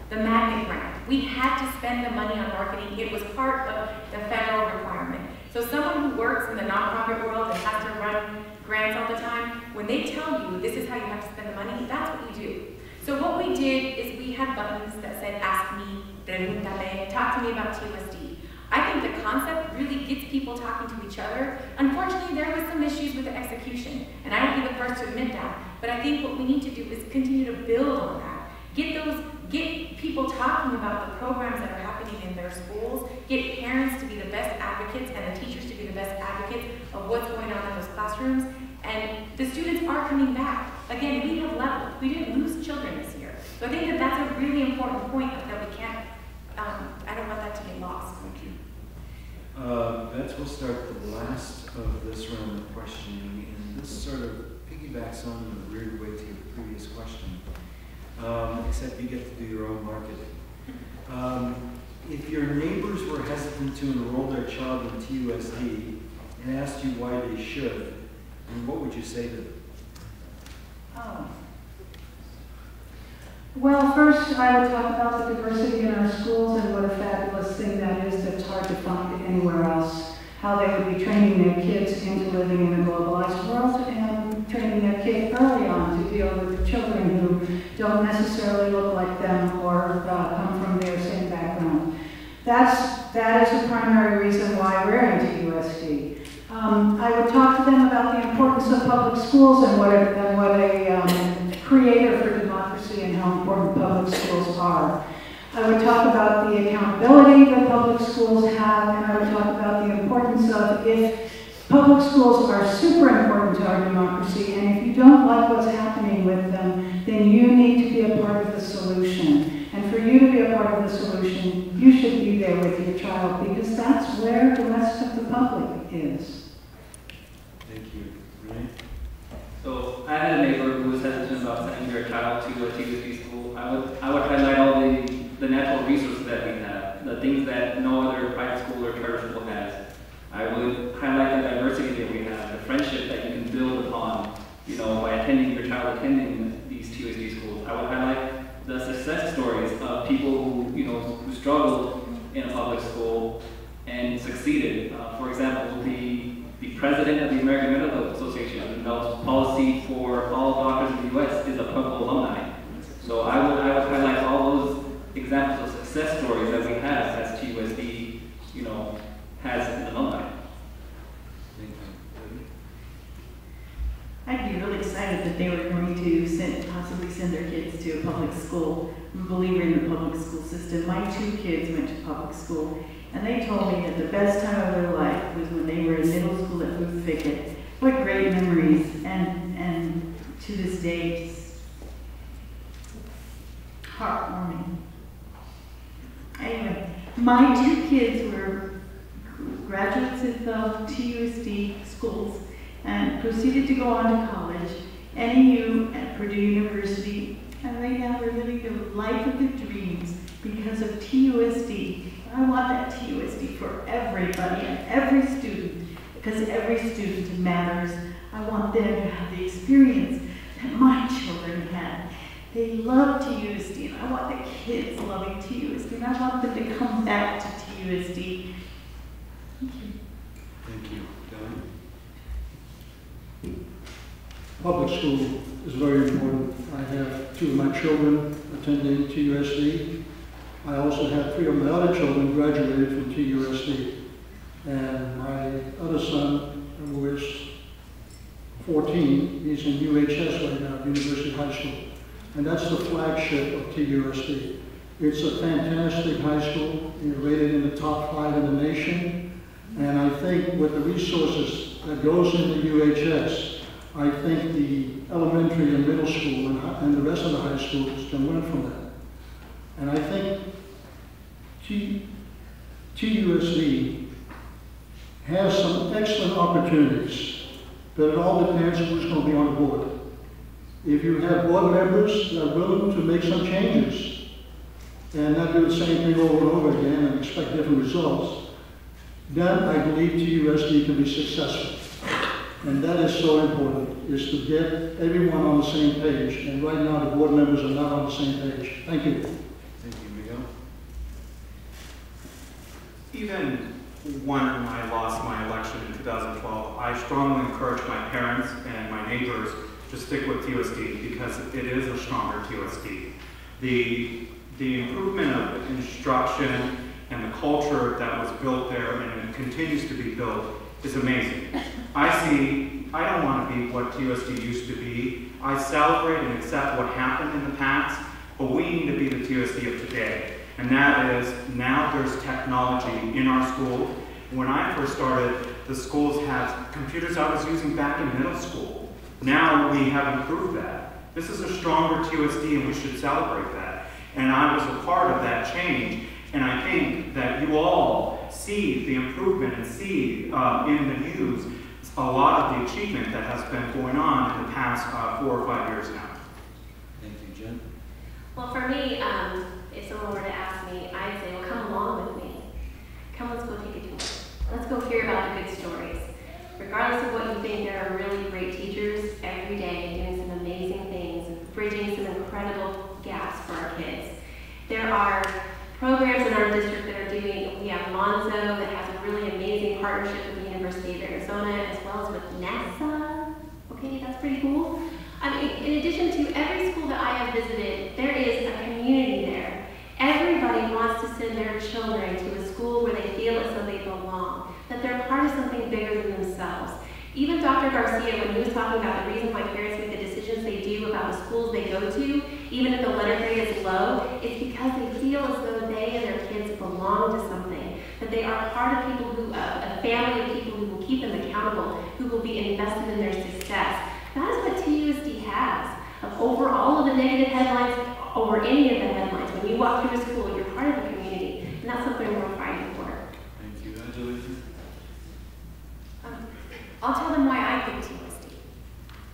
the magnet grant. We had to spend the money on marketing. It was part of the federal requirement. So someone who works in the nonprofit world and has to run grants all the time, when they tell you this is how you have to spend the money, that's what we do. So what we did is we had buttons that said, ask me, pregúntame, talk to me about TUSD. I think the concept really gets people talking to each other. Unfortunately, there was some issues with the execution, and I won't be the first to admit that, but I think what we need to do is continue to build on that. Get people talking about the programs that are happening in their schools, get parents to be the best advocates and the teachers to be the best advocates of what's going on in those classrooms, and the students are coming back. Again, we have leveled. We didn't lose children this year. So I think that that's a really important point that we can't, I don't want that to get lost. Thank you. Beth, we'll start the last of this round of questioning, and this sort of piggybacks on in a weird way to your previous question, except you get to do your own marketing. If your neighbors were hesitant to enroll their child in TUSD and asked you why they should, then what would you say to them? Well, first I would talk about the diversity in our schools and what a fabulous thing that is that's hard to find anywhere else. How they would be training their kids into living in a globalized world and training their kids early on to deal with the children who don't necessarily look like them or come from their same background. That is the primary reason why we're into USD. I would talk to them about the importance of public schools and what a creator for democracy and how important public schools are. I would talk about the accountability that public schools have, and I would talk about the importance of if public schools are super important to our democracy, and if you don't like what's happening with them, then you need to be a part of the solution. And for you to be a part of the solution, you should be there with your child, because that's where the rest of the public is. Thank you. Rene? So I had a neighbor who was hesitant about sending their child to a TUSD school. I would highlight all the natural resources that we have, the things that no other private school or charter school has. I would highlight the diversity that we have, the friendship that you can build upon, by attending your child attending these TUSD schools. I would highlight the success stories of people who struggled in a public school and succeeded. For example, the president of the American Medical Association, who develops policy for all doctors in the U.S., is a Pueblo alumni. So I would highlight all those examples of success stories that we have as TUSD, has an alumni. I'd be really excited that they were going to possibly send their kids to a public school. I'm a believer in the public school system. My 2 kids went to public school, and they told me that the best time of their life was when they were in middle school at Ruth Fickett. What great memories, and to this day, just heartwarming. Anyway, my 2 kids were graduates of TUSD schools and proceeded to go on to college, NEU at Purdue University, and right now they're living the life of their dreams because of TUSD. I want that TUSD for everybody and every student, because every student matters. I want them to have the experience that my children had. They love TUSD, and I want the kids loving TUSD, and I want them to come back to TUSD. Thank you. Thank you. Don? Public school is very important. I have 2 of my children attending TUSD, I also had 3 of my other children graduated from TUSD. And my other son, who is 14, he's in UHS right now, University High School. And that's the flagship of TUSD. It's a fantastic high school, rated in the top 5 in the nation. And I think with the resources that goes into UHS, I think the elementary and middle school and the rest of the high schools can learn from that. And I think TUSD has some excellent opportunities, but it all depends on who's going to be on the board. If you have board members that are willing to make some changes and not do the same thing over and over again and expect different results, then I believe TUSD can be successful. And that is so important, is to get everyone on the same page. And right now, the board members are not on the same page. Thank you. Thank you, Miguel. Even when I lost my election in 2012, I strongly encouraged my parents and my neighbors to stick with TUSD because it is a stronger TUSD. The improvement of instruction and the culture that was built there and it continues to be built is amazing. I don't want to be what TUSD used to be. I celebrate and accept what happened in the past, but we need to be the TUSD of today. And that is, now there's technology in our school. When I first started, the schools had computers I was using back in middle school. Now we have improved that. This is a stronger TUSD and we should celebrate that. And I was a part of that change. And I think that you all see the improvement and see in the news a lot of the achievement that has been going on in the past 4 or 5 years now. Thank you, Jen. Well, for me, if someone were to ask me, I'd say, well, come along with me. Come, let's go take a tour. Let's go hear about the good stories. Regardless of what you think, there are really great teachers every day doing some amazing things and bridging some incredible gaps for our kids. There are programs in our district that are doing, we have Monzo that has a really amazing partnership with the University of Arizona as well as with NASA. Okay, that's pretty cool. I mean, in addition to every school that I have visited, there is a community there. Everybody wants to send their children to a school where they feel as though they belong, that they're part of something bigger than themselves. Even Dr. Garcia, when he was talking about the reason why parents make the decisions they do about the schools they go to, even if the letter grade is low, it's because they feel as though they and their kids belong to something, that they are part of people who, a family of people who will keep them accountable, who will be invested in their success. That is what TUSD has. Over all of the negative headlines, over any of the headlines, when you walk through a school, you're part of the community, and that's something we're fighting for. Thank you, Adelita. I'll tell them why I picked TUSD.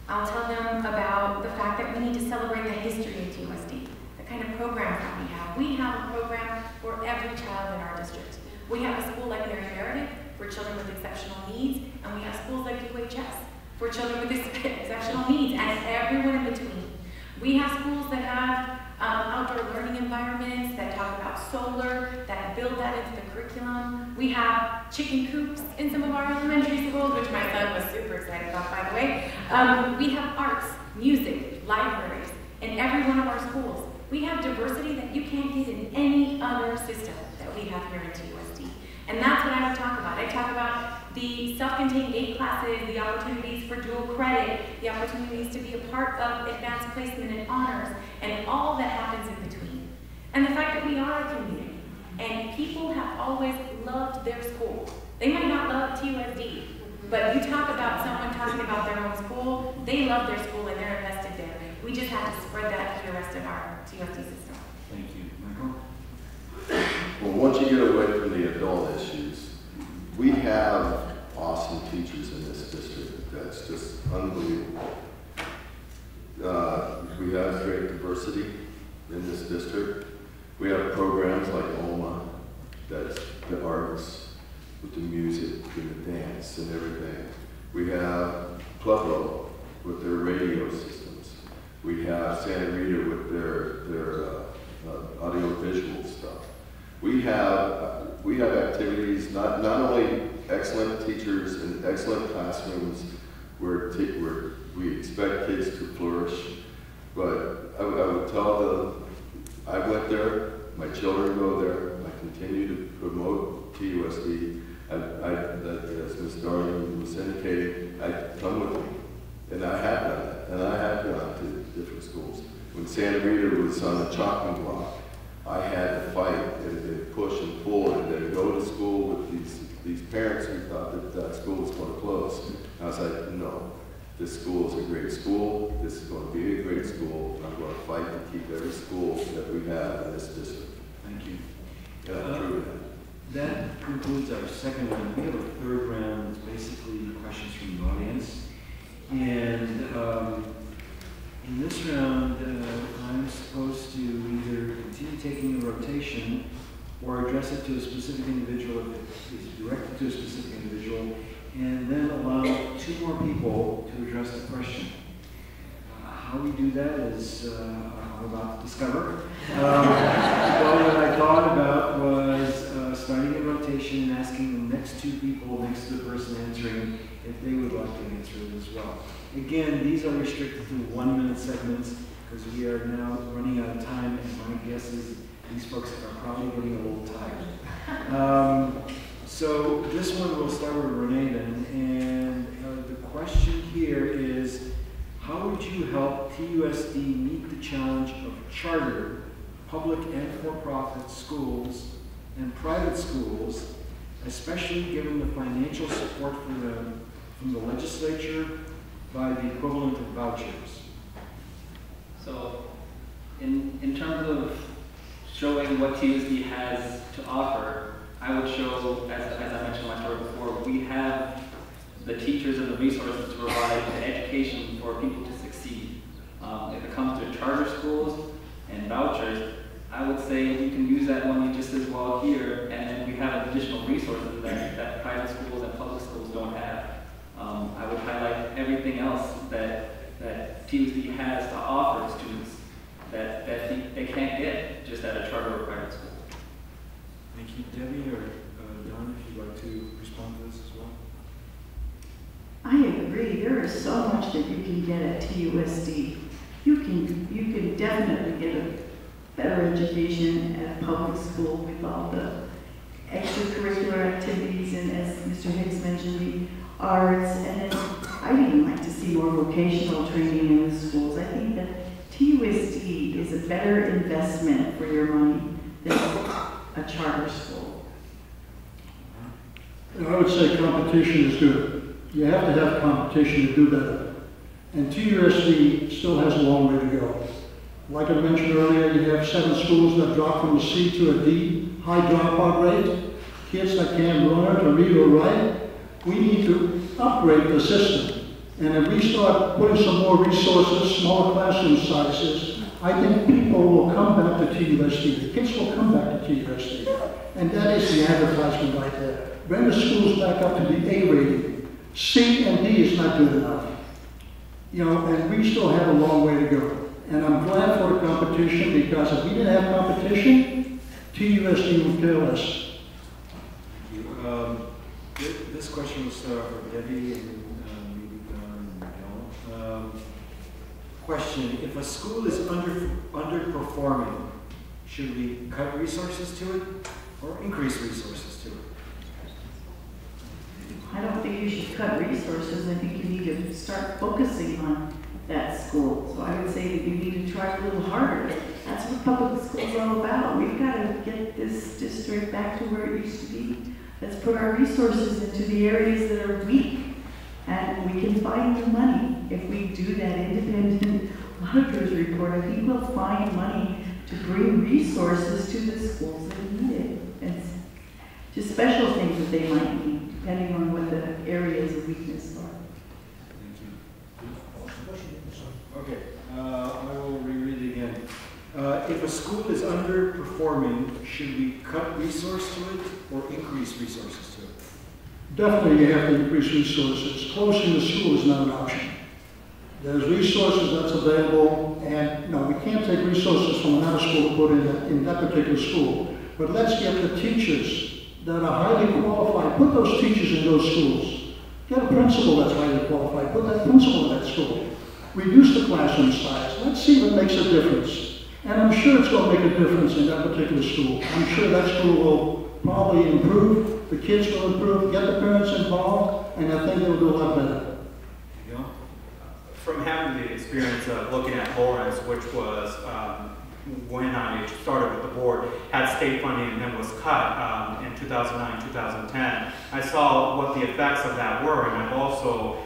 I'll tell them about the fact that we need to celebrate the history of TUSD, the kind of programs that we have. We have a program for every child in our district. We have a school like Mary Meredith for children with exceptional needs, and we have schools like UHS for children with exceptional needs, and everyone in between. We have schools that have outdoor learning environments, that talk about solar, that build that into the curriculum. We have chicken coops in some of our elementary schools, which my son was super excited about, by the way. We have arts, music, libraries in every one of our schools. We have diversity that you can't get in any other system that we have here in TUSD. And that's what I would talk about. I talk about the self-contained gate classes, the opportunities for dual credit, the opportunities to be a part of advanced placement and honors, and all that happens in between. And the fact that we are a community, and people have always loved their school. They might not love TUSD, but you talk about someone talking about their own school, they love their school and they're invested there. We just have to spread that to the rest of our TUSD system. Thank you, Michael. Well, once you get away from the adult issues, we have awesome teachers in this district. That's just unbelievable. We have great diversity in this district. We have programs like OMA, that's the arts, with the music and the dance and everything. We have Pueblo with their radio systems. We have Santa Rita with their audio-visual stuff. We have activities, not only excellent teachers and excellent classrooms where we expect kids to flourish, but I would tell I went there My children go there. I continue to promote TUSD. As Ms. Darland was indicating, I come with me. And I have done that. And I have gone to different schools. When Santa Rita was on the chopping block, I had to fight and push and pull and then go to school with these parents who thought that school was going to close. I was like, no, this school is a great school. This is going to be a great school. I'm going to fight to keep every school that we have in this district. Thank you. And I've proven that. That concludes our second round. We have a third round. It's basically questions from the audience. And in this round, I'm supposed to either continue taking the rotation or address it to a specific individual if it's directed to a specific individual, and then allow 2 more people to address the question. How we do that is I'm about to discover. Well, what I thought about was starting a rotation and asking the next 2 people next to the person answering if they would like to answer it as well. Again, these are restricted to 1-minute segments because we are now running out of time, and my guess is these folks are probably getting a little tired. So this one we'll start with Rene then, and the question here is, how would you help TUSD meet the challenge of charter, public and for-profit schools and private schools, especially given the financial support from the legislature by the equivalent of vouchers? So, in terms of showing what TUSD has to offer, I would show, as I mentioned in my story before, we have the teachers and the resources to provide the education for people to succeed. If it comes to charter schools and vouchers, I would say we can use that money just as well here, and then we have additional resources that private schools and public schools don't have. I would highlight everything else that TUSD has to offer students that they can't get just at a charter or private school. Thank you. Debbie or Don, if you'd like to respond to this as well. I agree. There is so much that you can get at TUSD. You can definitely get a better education at public school with all the extracurricular activities, and as Mr. Hicks mentioned, the arts, and then I'd even like to see more vocational training in the schools. I think that TUSD is a better investment for your money than a charter school. And I would say competition is good. You have to have competition to do better. And TUSD still has a long way to go. Like I mentioned earlier, you have 7 schools that drop from a C to a D, high dropout rate, kids that can't learn to read or write. We need to upgrade the system. And if we start putting some more resources, smaller classroom sizes, I think people will come back to TUSD. The kids will come back to TUSD. And that is the advertisement right there. Bring the schools back up to the A rating. C and D is not good enough. You know, and we still have a long way to go. And I'm glad for the competition, because if we didn't have competition, TUSD would kill us. Thank you. This question was for Debbie and maybe Don and Miguel. Question: if a school is underperforming, should we cut resources to it or increase resources to it? I don't think you should cut resources. I think you need to start focusing on that school. So I would say that you need to try a little harder. That's what public schools are all about. We've got to get this district back to where it used to be. Let's put our resources into the areas that are weak, and we can find the money. If we do that independent auditor's report, I think we'll find money to bring resources to the schools that need it. It's just special things that they might need, depending on what the areas of weakness are. Okay, I will reread it again. If a school is underperforming, should we cut resource to it or increase resources to it? Definitely you have to increase resources. Closing the school is not an option. There's resources that's available, and no, we can't take resources from another school to put in that particular school. But let's get the teachers that are highly qualified, put those teachers in those schools. Get a principal that's highly qualified, put that principal in that school. Reduce the classroom size. Let's see what makes a difference. And I'm sure it's going to make a difference in that particular school. I'm sure that school will probably improve, the kids will improve, get the parents involved, and I think they'll do a lot better. Yeah. From having the experience of looking at Lawrence, which was when I started with the board, had state funding and then was cut in 2009, 2010, I saw what the effects of that were, and I've also,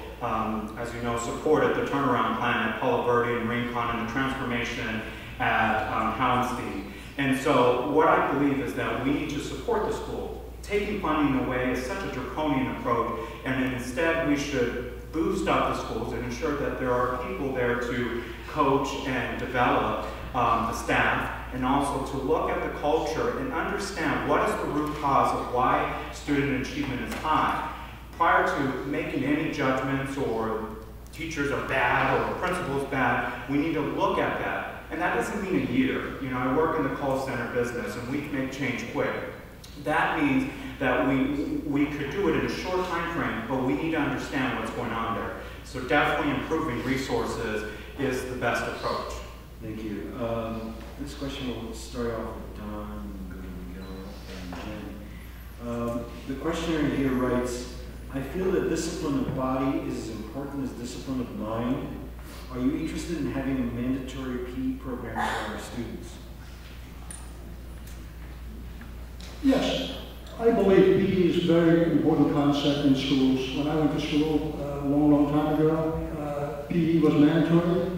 as you know, supported the turnaround plan at Palo Verde and Rincon and the transformation at Houndstein. And so what I believe is that we need to support the school. Taking funding away is such a draconian approach, and instead we should boost up the schools and ensure that there are people there to coach and develop the staff, and also to look at the culture and understand what is the root cause of why student achievement is high. Prior to making any judgments or teachers are bad or principals bad, we need to look at that. And that doesn't mean a year. You know, I work in the call center business and we can make change quick. That means that we could do it in a short time frame, but we need to understand what's going on there. So definitely improving resources is the best approach. Thank you. This question will start off with Don, go to Miguel, and Jen. The questioner here writes, I feel that discipline of body is as important as discipline of mind. Are you interested in having a mandatory PE program for our students? Yes, I believe PE is a very important concept in schools. When I went to school a long time ago, PE was mandatory.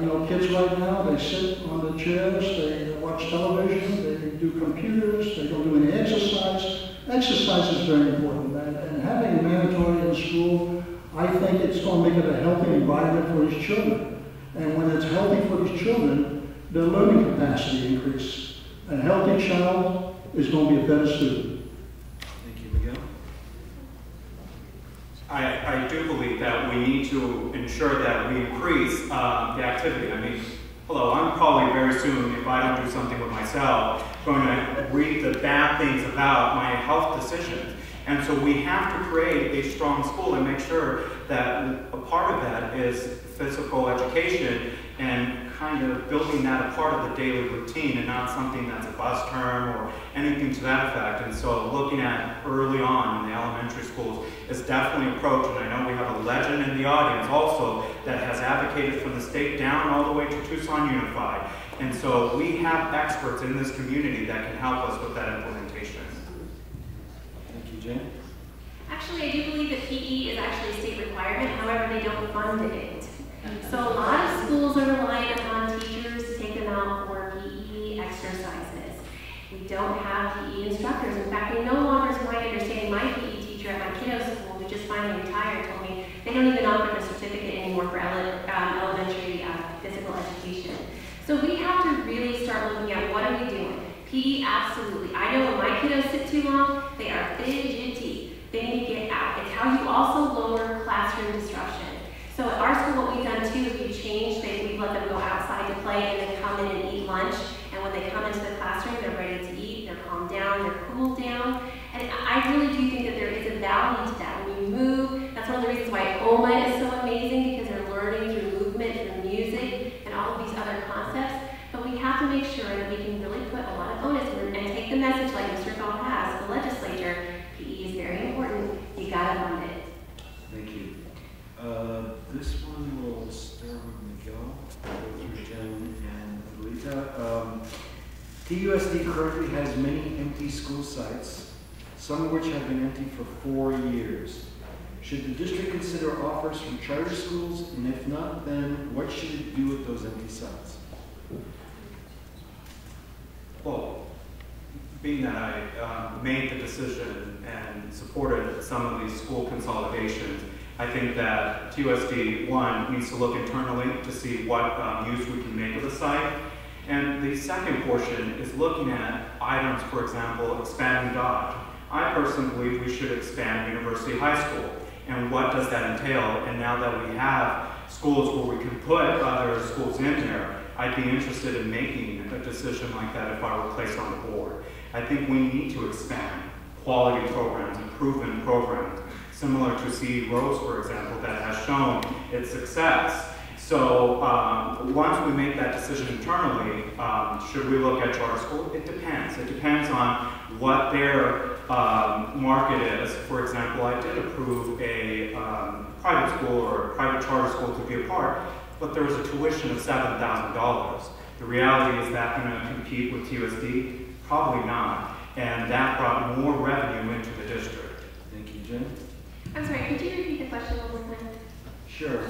You know, kids right now, they sit on the chairs, they watch television, they do computers, they don't do any exercise. Exercise is very important, and having a mandatory in school, I think it's going to make it a healthy environment for these children. And when it's healthy for these children, their learning capacity increases. A healthy child is going to be a better student. Thank you, Miguel. I do believe that we need to ensure that we increase the activity. I mean, hello, I'm probably very soon, if I don't do something with myself, going to read the bad things about my health decisions. And so we have to create a strong school and make sure that a part of that is physical education and kind of building that a part of the daily routine and not something that's a bus term or anything to that effect. And so looking at early on in the elementary schools is definitely an approach. And I know we have a legend in the audience also that has advocated from the state down all the way to Tucson Unified. And so we have experts in this community that can help us with that implementation. Thank you, Jen. Actually, I do believe that PE is actually a state requirement, however, they don't fund it. So a lot of schools are relying upon teachers to take them out for PE exercises. We don't have PE instructors. In fact, no longer, to my understanding, my PE teacher at my kiddo's school, who just finally retired, told me they don't even offer the certificate anymore for elementary physical education. So we have to really start looking at what are we doing. PE, absolutely. I know when my kiddos sit too long, they are fidgety. They need to get out. It's how you also lower classroom disruption. So at our school, what we've done too is we've changed things. We've let them go outside to play and then come in and eat lunch. And when they come into the classroom, they're ready to eat, they're calmed down, they're cooled down. And I really do think that there is a value to that. When you move, that's one of the reasons why OMA is so amazing, because they're learning through movement, through music, and all of these other concepts. But we have to make sure that we can really put a lot of onus and take the message like Mr. Gall has, the legislature, PE is very important, you gotta fund it. Thank you. This one will start with Miguel, go through Jen and Adelita. TUSD currently has many empty school sites, some of which have been empty for 4 years. Should the district consider offers from charter schools, and if not, then what should it do with those empty sites? Well, being that I made the decision and supported some of these school consolidations, I think that TUSD, one, needs to look internally to see what use we can make of the site. And the second portion is looking at items, for example, expanding Dodge. I personally believe we should expand University High School. And what does that entail? And now that we have schools where we can put other schools in there, I'd be interested in making a decision like that if I were placed on the board. I think we need to expand quality programs, improvement programs, similar to C.E. Rose, for example, that has shown its success So once we make that decision internally, should we look at charter school? It depends. It depends on what their market is. For example, I did approve a private school or a private charter school to be a part, but there was a tuition of $7,000. The reality is that going to compete with TUSD? Probably not. And that brought more revenue into the district. Thank you, Jen. I'm sorry, could you repeat the question one more time? Sure.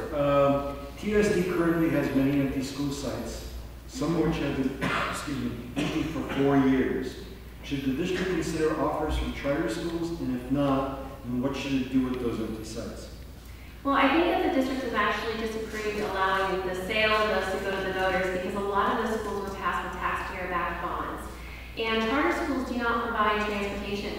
TUSD currently has many empty school sites, some of which have been empty for 4 years. Should the district consider offers from charter schools, and if not, then what should it do with those empty sites? Well, I think that the district has actually just approved allowing the sale of those to go to the voters because a lot of those schools were passed with taxpayer-backed bonds. And charter schools do not provide transportation.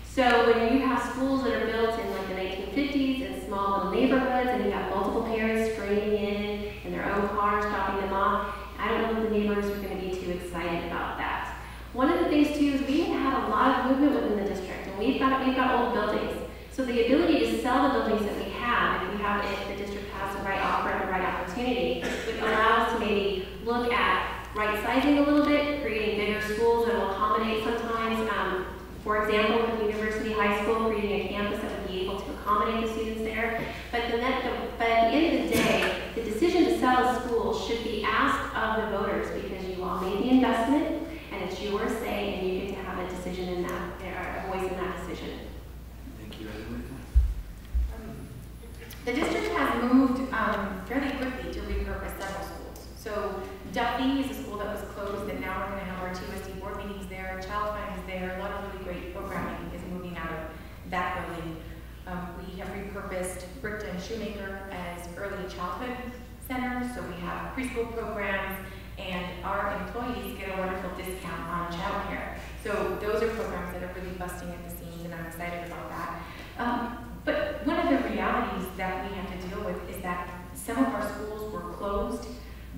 So when you have schools that are built in like the 1950s in small little neighborhoods and you have multiple parents straining in their own cars, dropping them off, I don't know if the neighbors are going to be too excited about that. One of the things too is we have had a lot of movement within the district, and we've got old buildings. So the ability to sell the buildings that we have, if the district has the right offer and the right opportunity, would allow us to maybe look at right sizing a little bit, creating bigger schools that will accommodate sometimes. For example, with University High School, creating a campus that would be able to accommodate the students there. But at the end of the day, the decision to sell a school should be asked of the voters because you all made the investment and it's your say and you get to have a decision in that, or a voice in that decision. Thank you, Adelita. The district has moved fairly quickly to repurpose several schools. So Debe is a school that was closed, and now we're going to have our TUSD board meetings there. Child Fund is there. A lot of really great programming is moving out of that building. We have repurposed Brickton and Shoemaker as early childhood centers, so we have preschool programs, and our employees get a wonderful discount on childcare. So those are programs that are really busting at the seams, and I'm excited about that. But one of the realities that we have to deal with is that some of our schools were closed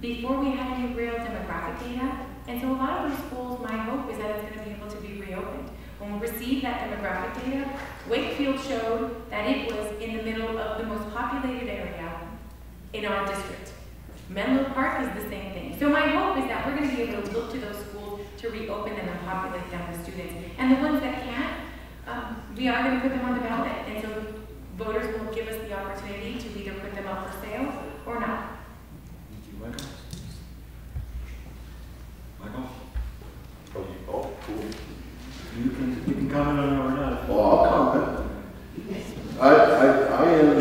before we had any real demographic data. And so a lot of those schools, my hope is that it's going to be able to be reopened. When we received that demographic data, Wakefield showed that it was in the middle of the most populated area in our district. Menlo Park is the same thing. So my hope is that we're going to be able to look to those schools to reopen them and populate them with students. And the ones that can't, we are going to put them on the ballot. And so voters will give us the opportunity to either put them up for sale or not. Thank you, Michael. Michael? Oh, cool. You can comment on it or not. Well, I'll comment. I am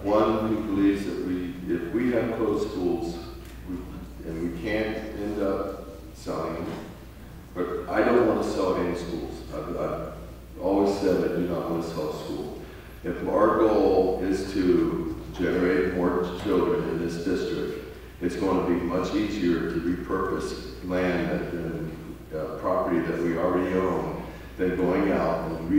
one who believes that if we have closed schools, and we can't end up selling them, but I don't want to sell any schools. I've always said I do not want to sell a school. If our goal is to generate more children in this district, it's going to be much easier to repurpose land and property that we already own than going out and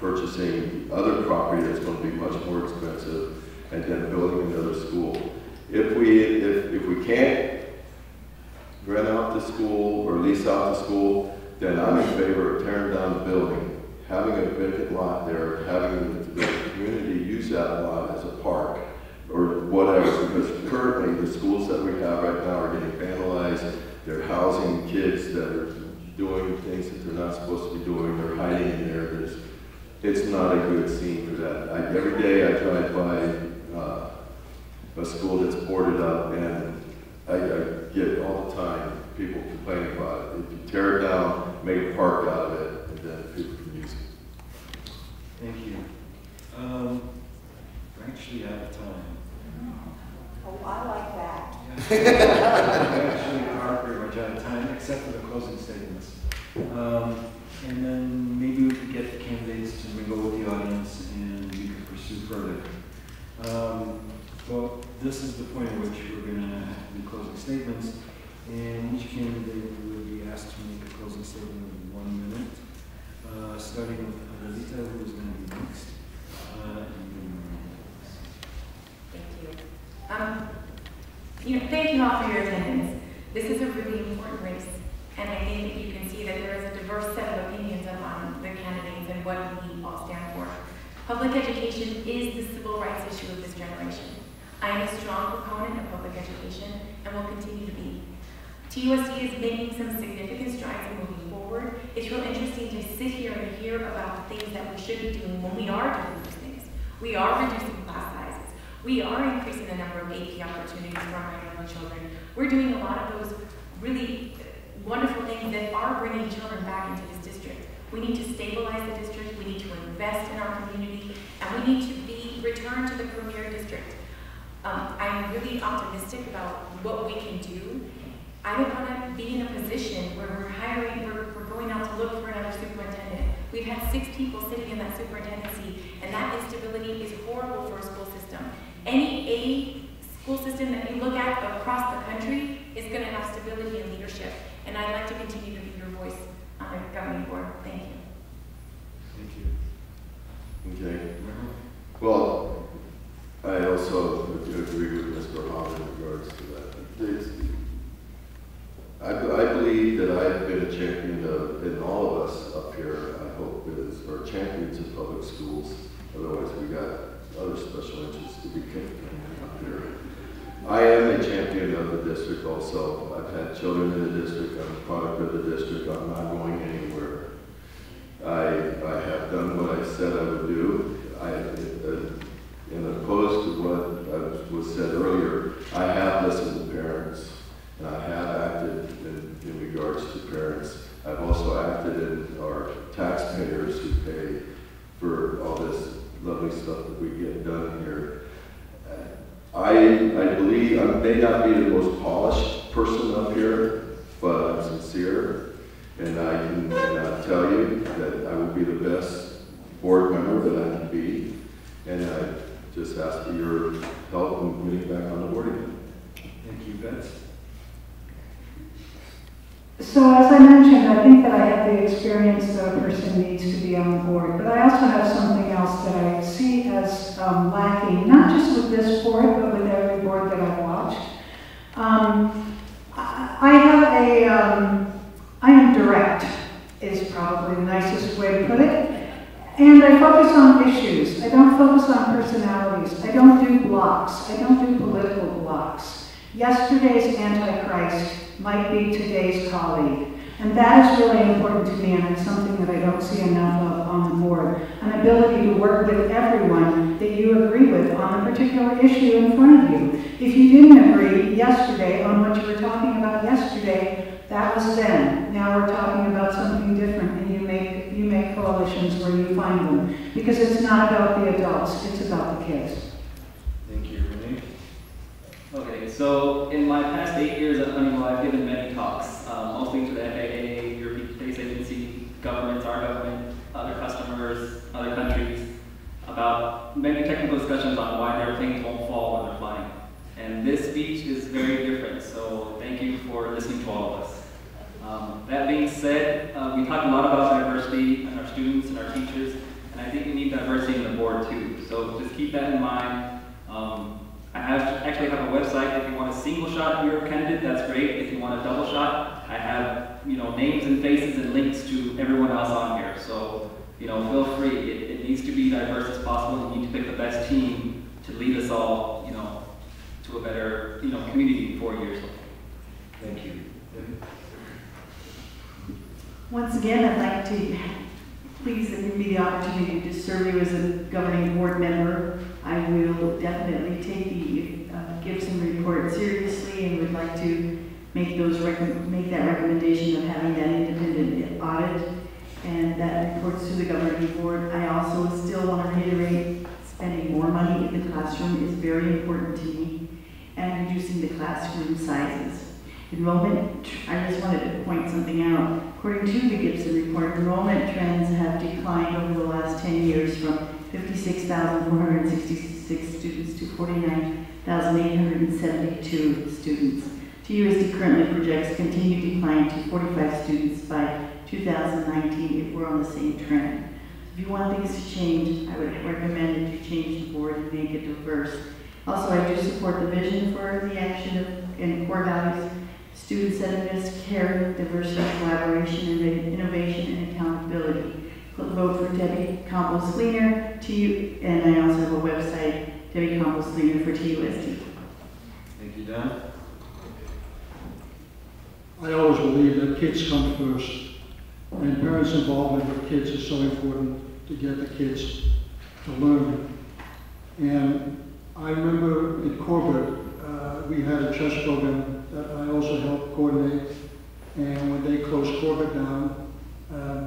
repurchasing other property that's going to be much more expensive and then building another school. If we can't rent out the school or lease out the school, then I'm in favor of tearing down the building, having a vacant lot there, having the community use that lot as a park or whatever, because currently the schools that we have right now are getting vandalized. They're housing kids that are doing things that they're not supposed to be doing. They're hiding in there. It's not a good scene for that. Every day I drive by a school that's boarded up, and I get all the time people complaining about it. If you tear it down, make a park out of it, and then people can use it. Thank you. We're actually out of time. Oh, I like that. We're actually are pretty much out of time, except for the closing statements. And then maybe we could get the candidates to mingle with the audience and we could pursue further. Well, this is the point at which we're going to do closing statements, and each candidate will be asked to make a closing statement in 1 minute, starting with Adelita, who is going to be next. Thank you. Thank you all for your attendance. This is a really important race, and I think that you can see that there is a diverse set of opinions among the candidates and what we all stand for. Public education is the civil rights issue of this generation. I am a strong proponent of public education and will continue to be. TUSD is making some significant strides in moving forward. It's real interesting to sit here and hear about the things that we should be doing when we are doing those things. We are reducing class sizes. We are increasing the number of AP opportunities for our minority children. We're doing a lot of those really wonderful things that are bringing children back into this district. We need to stabilize the district, we need to invest in our community, and we need to be returned to the premier district. I'm really optimistic about what we can do. I don't want to be in a position where we're going out to look for another superintendent. We've had 6 people sitting in that superintendency, and that instability is horrible for a school system. Any school system that you look at across the country is going to have stability and leadership, and I'd like to continue to be your voice on the governing board. Thank you. Thank you. Okay. Well, I also agree with Mr. Hall in regards to that. I believe that I've been a champion of, and all of us up here, I hope, are champions of public schools. Otherwise, we got other special interests to be kicked up here. I am a champion of the district also. I've had children in the district. I'm a product of the district. I'm not going anywhere. I have done what I said I would do. And opposed to what was said earlier, I have listened to parents. And I have acted in regards to parents. I've also acted in our taxpayers who pay for all this lovely stuff that we get done here. I believe I may not be the most polished person up here, but I'm sincere. And I can tell you that I will be the best board member that I can be. And I just ask for your help in getting back on the board again. Thank you, Betsy. So as I mentioned, I think that I have the experience that a person needs to be on the board, but I also have something else that I see as lacking, not just with this board, but with every board that I've watched. I am direct, is probably the nicest way to put it. And I focus on issues. I don't focus on personalities. I don't do blocks. I don't do political blocks. Yesterday's Antichrist might be today's colleague. And that is really important to me, and it's something that I don't see enough of on the board. An ability to work with everyone that you agree with on a particular issue in front of you. If you didn't agree yesterday on what you were talking about yesterday, that was then. Now we're talking about something different, and you make coalitions where you find them. Because it's not about the adults, it's about the kids. Thank you, Rene. Okay, so in my past 8 years at Honeywell, I've given many talks, mostly to the FAA, European Space Agency, governments, our government, other customers, other countries, about many technical discussions on why their planes won't fall when they're flying. And this speech is very different, so thank you for listening to all of us. That being said, we talked a lot about diversity and our students and our teachers, and I think we need diversity in the board too. So just keep that in mind. I actually have a website. If you want a single shot your candidate, that's great. If you want a double shot, I have names and faces and links to everyone else on here. So feel free. It needs to be diverse as possible. You need to pick the best team to lead us all to a better community in 4 years. Thank you. Once again, I'd like to please give me the opportunity to serve you as a governing board member. I will definitely take the Gibson report seriously and would like to make that recommendation of having that independent audit and that reports to the governing board. I also still want to reiterate spending more money in the classroom is very important to me, and reducing the classroom sizes. Enrollment, I just wanted to point something out. According to the Gibson report, enrollment trends have declined over the last 10 years from 56,466 students to 49,872 students. TUSD currently projects continued decline to 45 students by 2019 if we're on the same trend. If you want things to change, I would recommend that you change the board and make it diverse. Also, I do support the vision for the action and core values: student-centeredness, care, diversity, collaboration, and innovation, and accountability. vote for Debbie Campos-Fleenor, and I also have a website, Debbie Campos-Fleenor for TUSD. Thank you, Don. I always believe that kids come first, and parents' involvement with kids is so important to get the kids to learn. And I remember in Corbett, we had a chess program that I also helped coordinate, and when they closed Corbett down,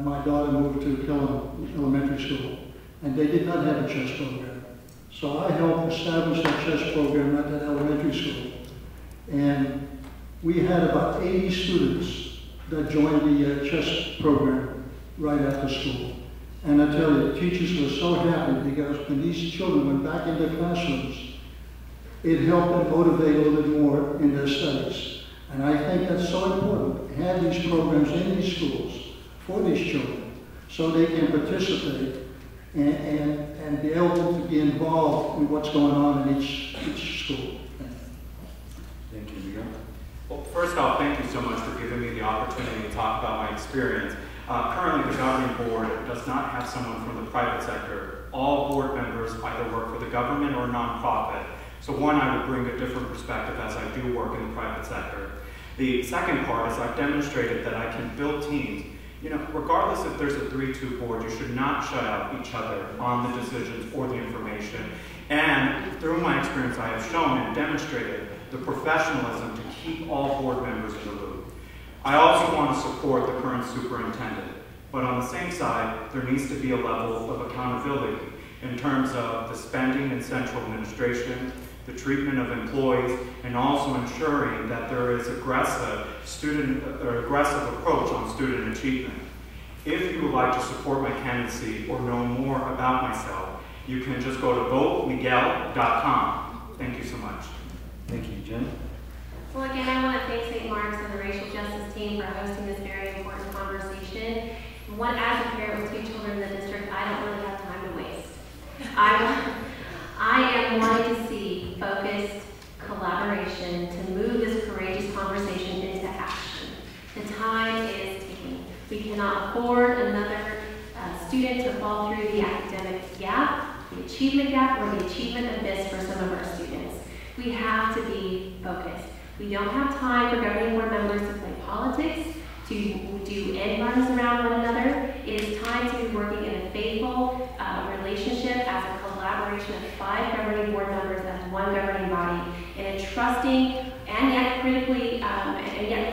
my daughter moved to Killam Elementary School, and they did not have a chess program. So I helped establish that chess program at that elementary school. And we had about 80 students that joined the chess program right after school. And I tell you, the teachers were so happy because when these children went back into classrooms, it helped them motivate a little bit more in their studies. And I think that's so important, to have these programs in these schools for these children so they can participate and be able to be involved in what's going on in each school. Thank you, Miguel. Well, first off, thank you so much for giving me the opportunity to talk about my experience. Currently, the governing board does not have someone from the private sector. All board members either work for the government or nonprofit. So one, I would bring a different perspective as I do work in the private sector. The second part is I've demonstrated that I can build teams. You know, regardless if there's a 3-2 board, you should not shut out each other on the decisions or the information. And through my experience, I have shown and demonstrated the professionalism to keep all board members in the loop. I also want to support the current superintendent, but on the same side, there needs to be a level of accountability in terms of the spending in central administration, the treatment of employees, and also ensuring that there is aggressive approach on student achievement. If you would like to support my candidacy or know more about myself, you can just go to votemiguel.com. Thank you so much. Thank you, Jen. Well, again, I want to thank St. Mark's and the Racial Justice team for hosting this very important conversation. As a parent with 2 children in the district, I don't really have time to waste. I am wanting to see focused collaboration to move this courageous conversation into action. The time is ticking. We cannot afford another student to fall through the academic gap, the achievement gap, or the achievement abyss for some of our students. We have to be focused. We don't have time for governing board members to play politics, to do end runs around one another. It is time to be working in a faithful relationship as a collaboration of 5 governing board members as one governing body in a trusting and yet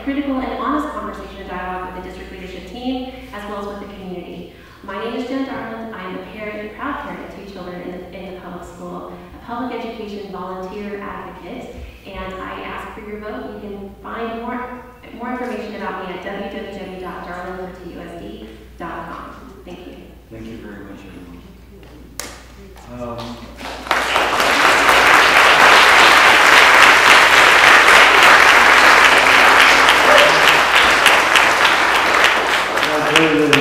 critical and honest conversation and dialogue with the district leadership team as well as with the community. My name is Jen Darland. I am a parent, a proud parent of 2 children in the public school, a public education volunteer advocate, and I ask for your vote. You can find more information about me at www.darlandfortusd.com. Thank you. Thank you very much, everyone. Other than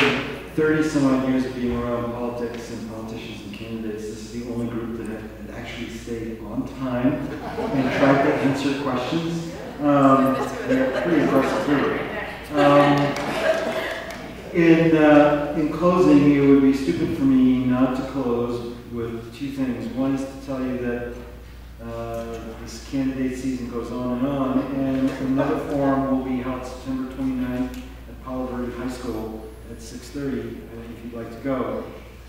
30 some odd years of being around politics and politicians and candidates, this is the only group that had actually stayed on time and tried to answer questions. They're pretty impressive too. In closing, it would be stupid for me not to close with 2 things. One is to tell you that this candidate season goes on, and another forum will be held September 29th at Palo Verde High School at 6:30 if you'd like to go.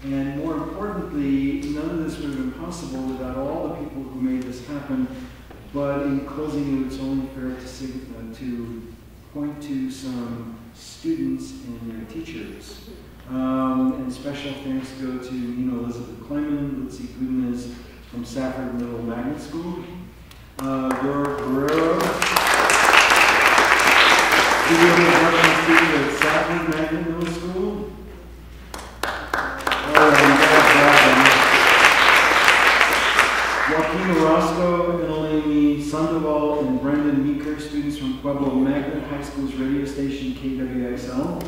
And more importantly, none of this would have been possible without all the people who made this happen. But in closing, it's only fair to point to some students and their teachers. And special thanks go to Elizabeth Kleiman, Litzy Gudnes from Safford Middle Magnet School, Dora Guerrero, video production student at Safford Magnet Middle School. Joaquin Orozco, Eleni Sandoval, and Brendan Meeker, students from Pueblo Magnet High School's radio station KWXL.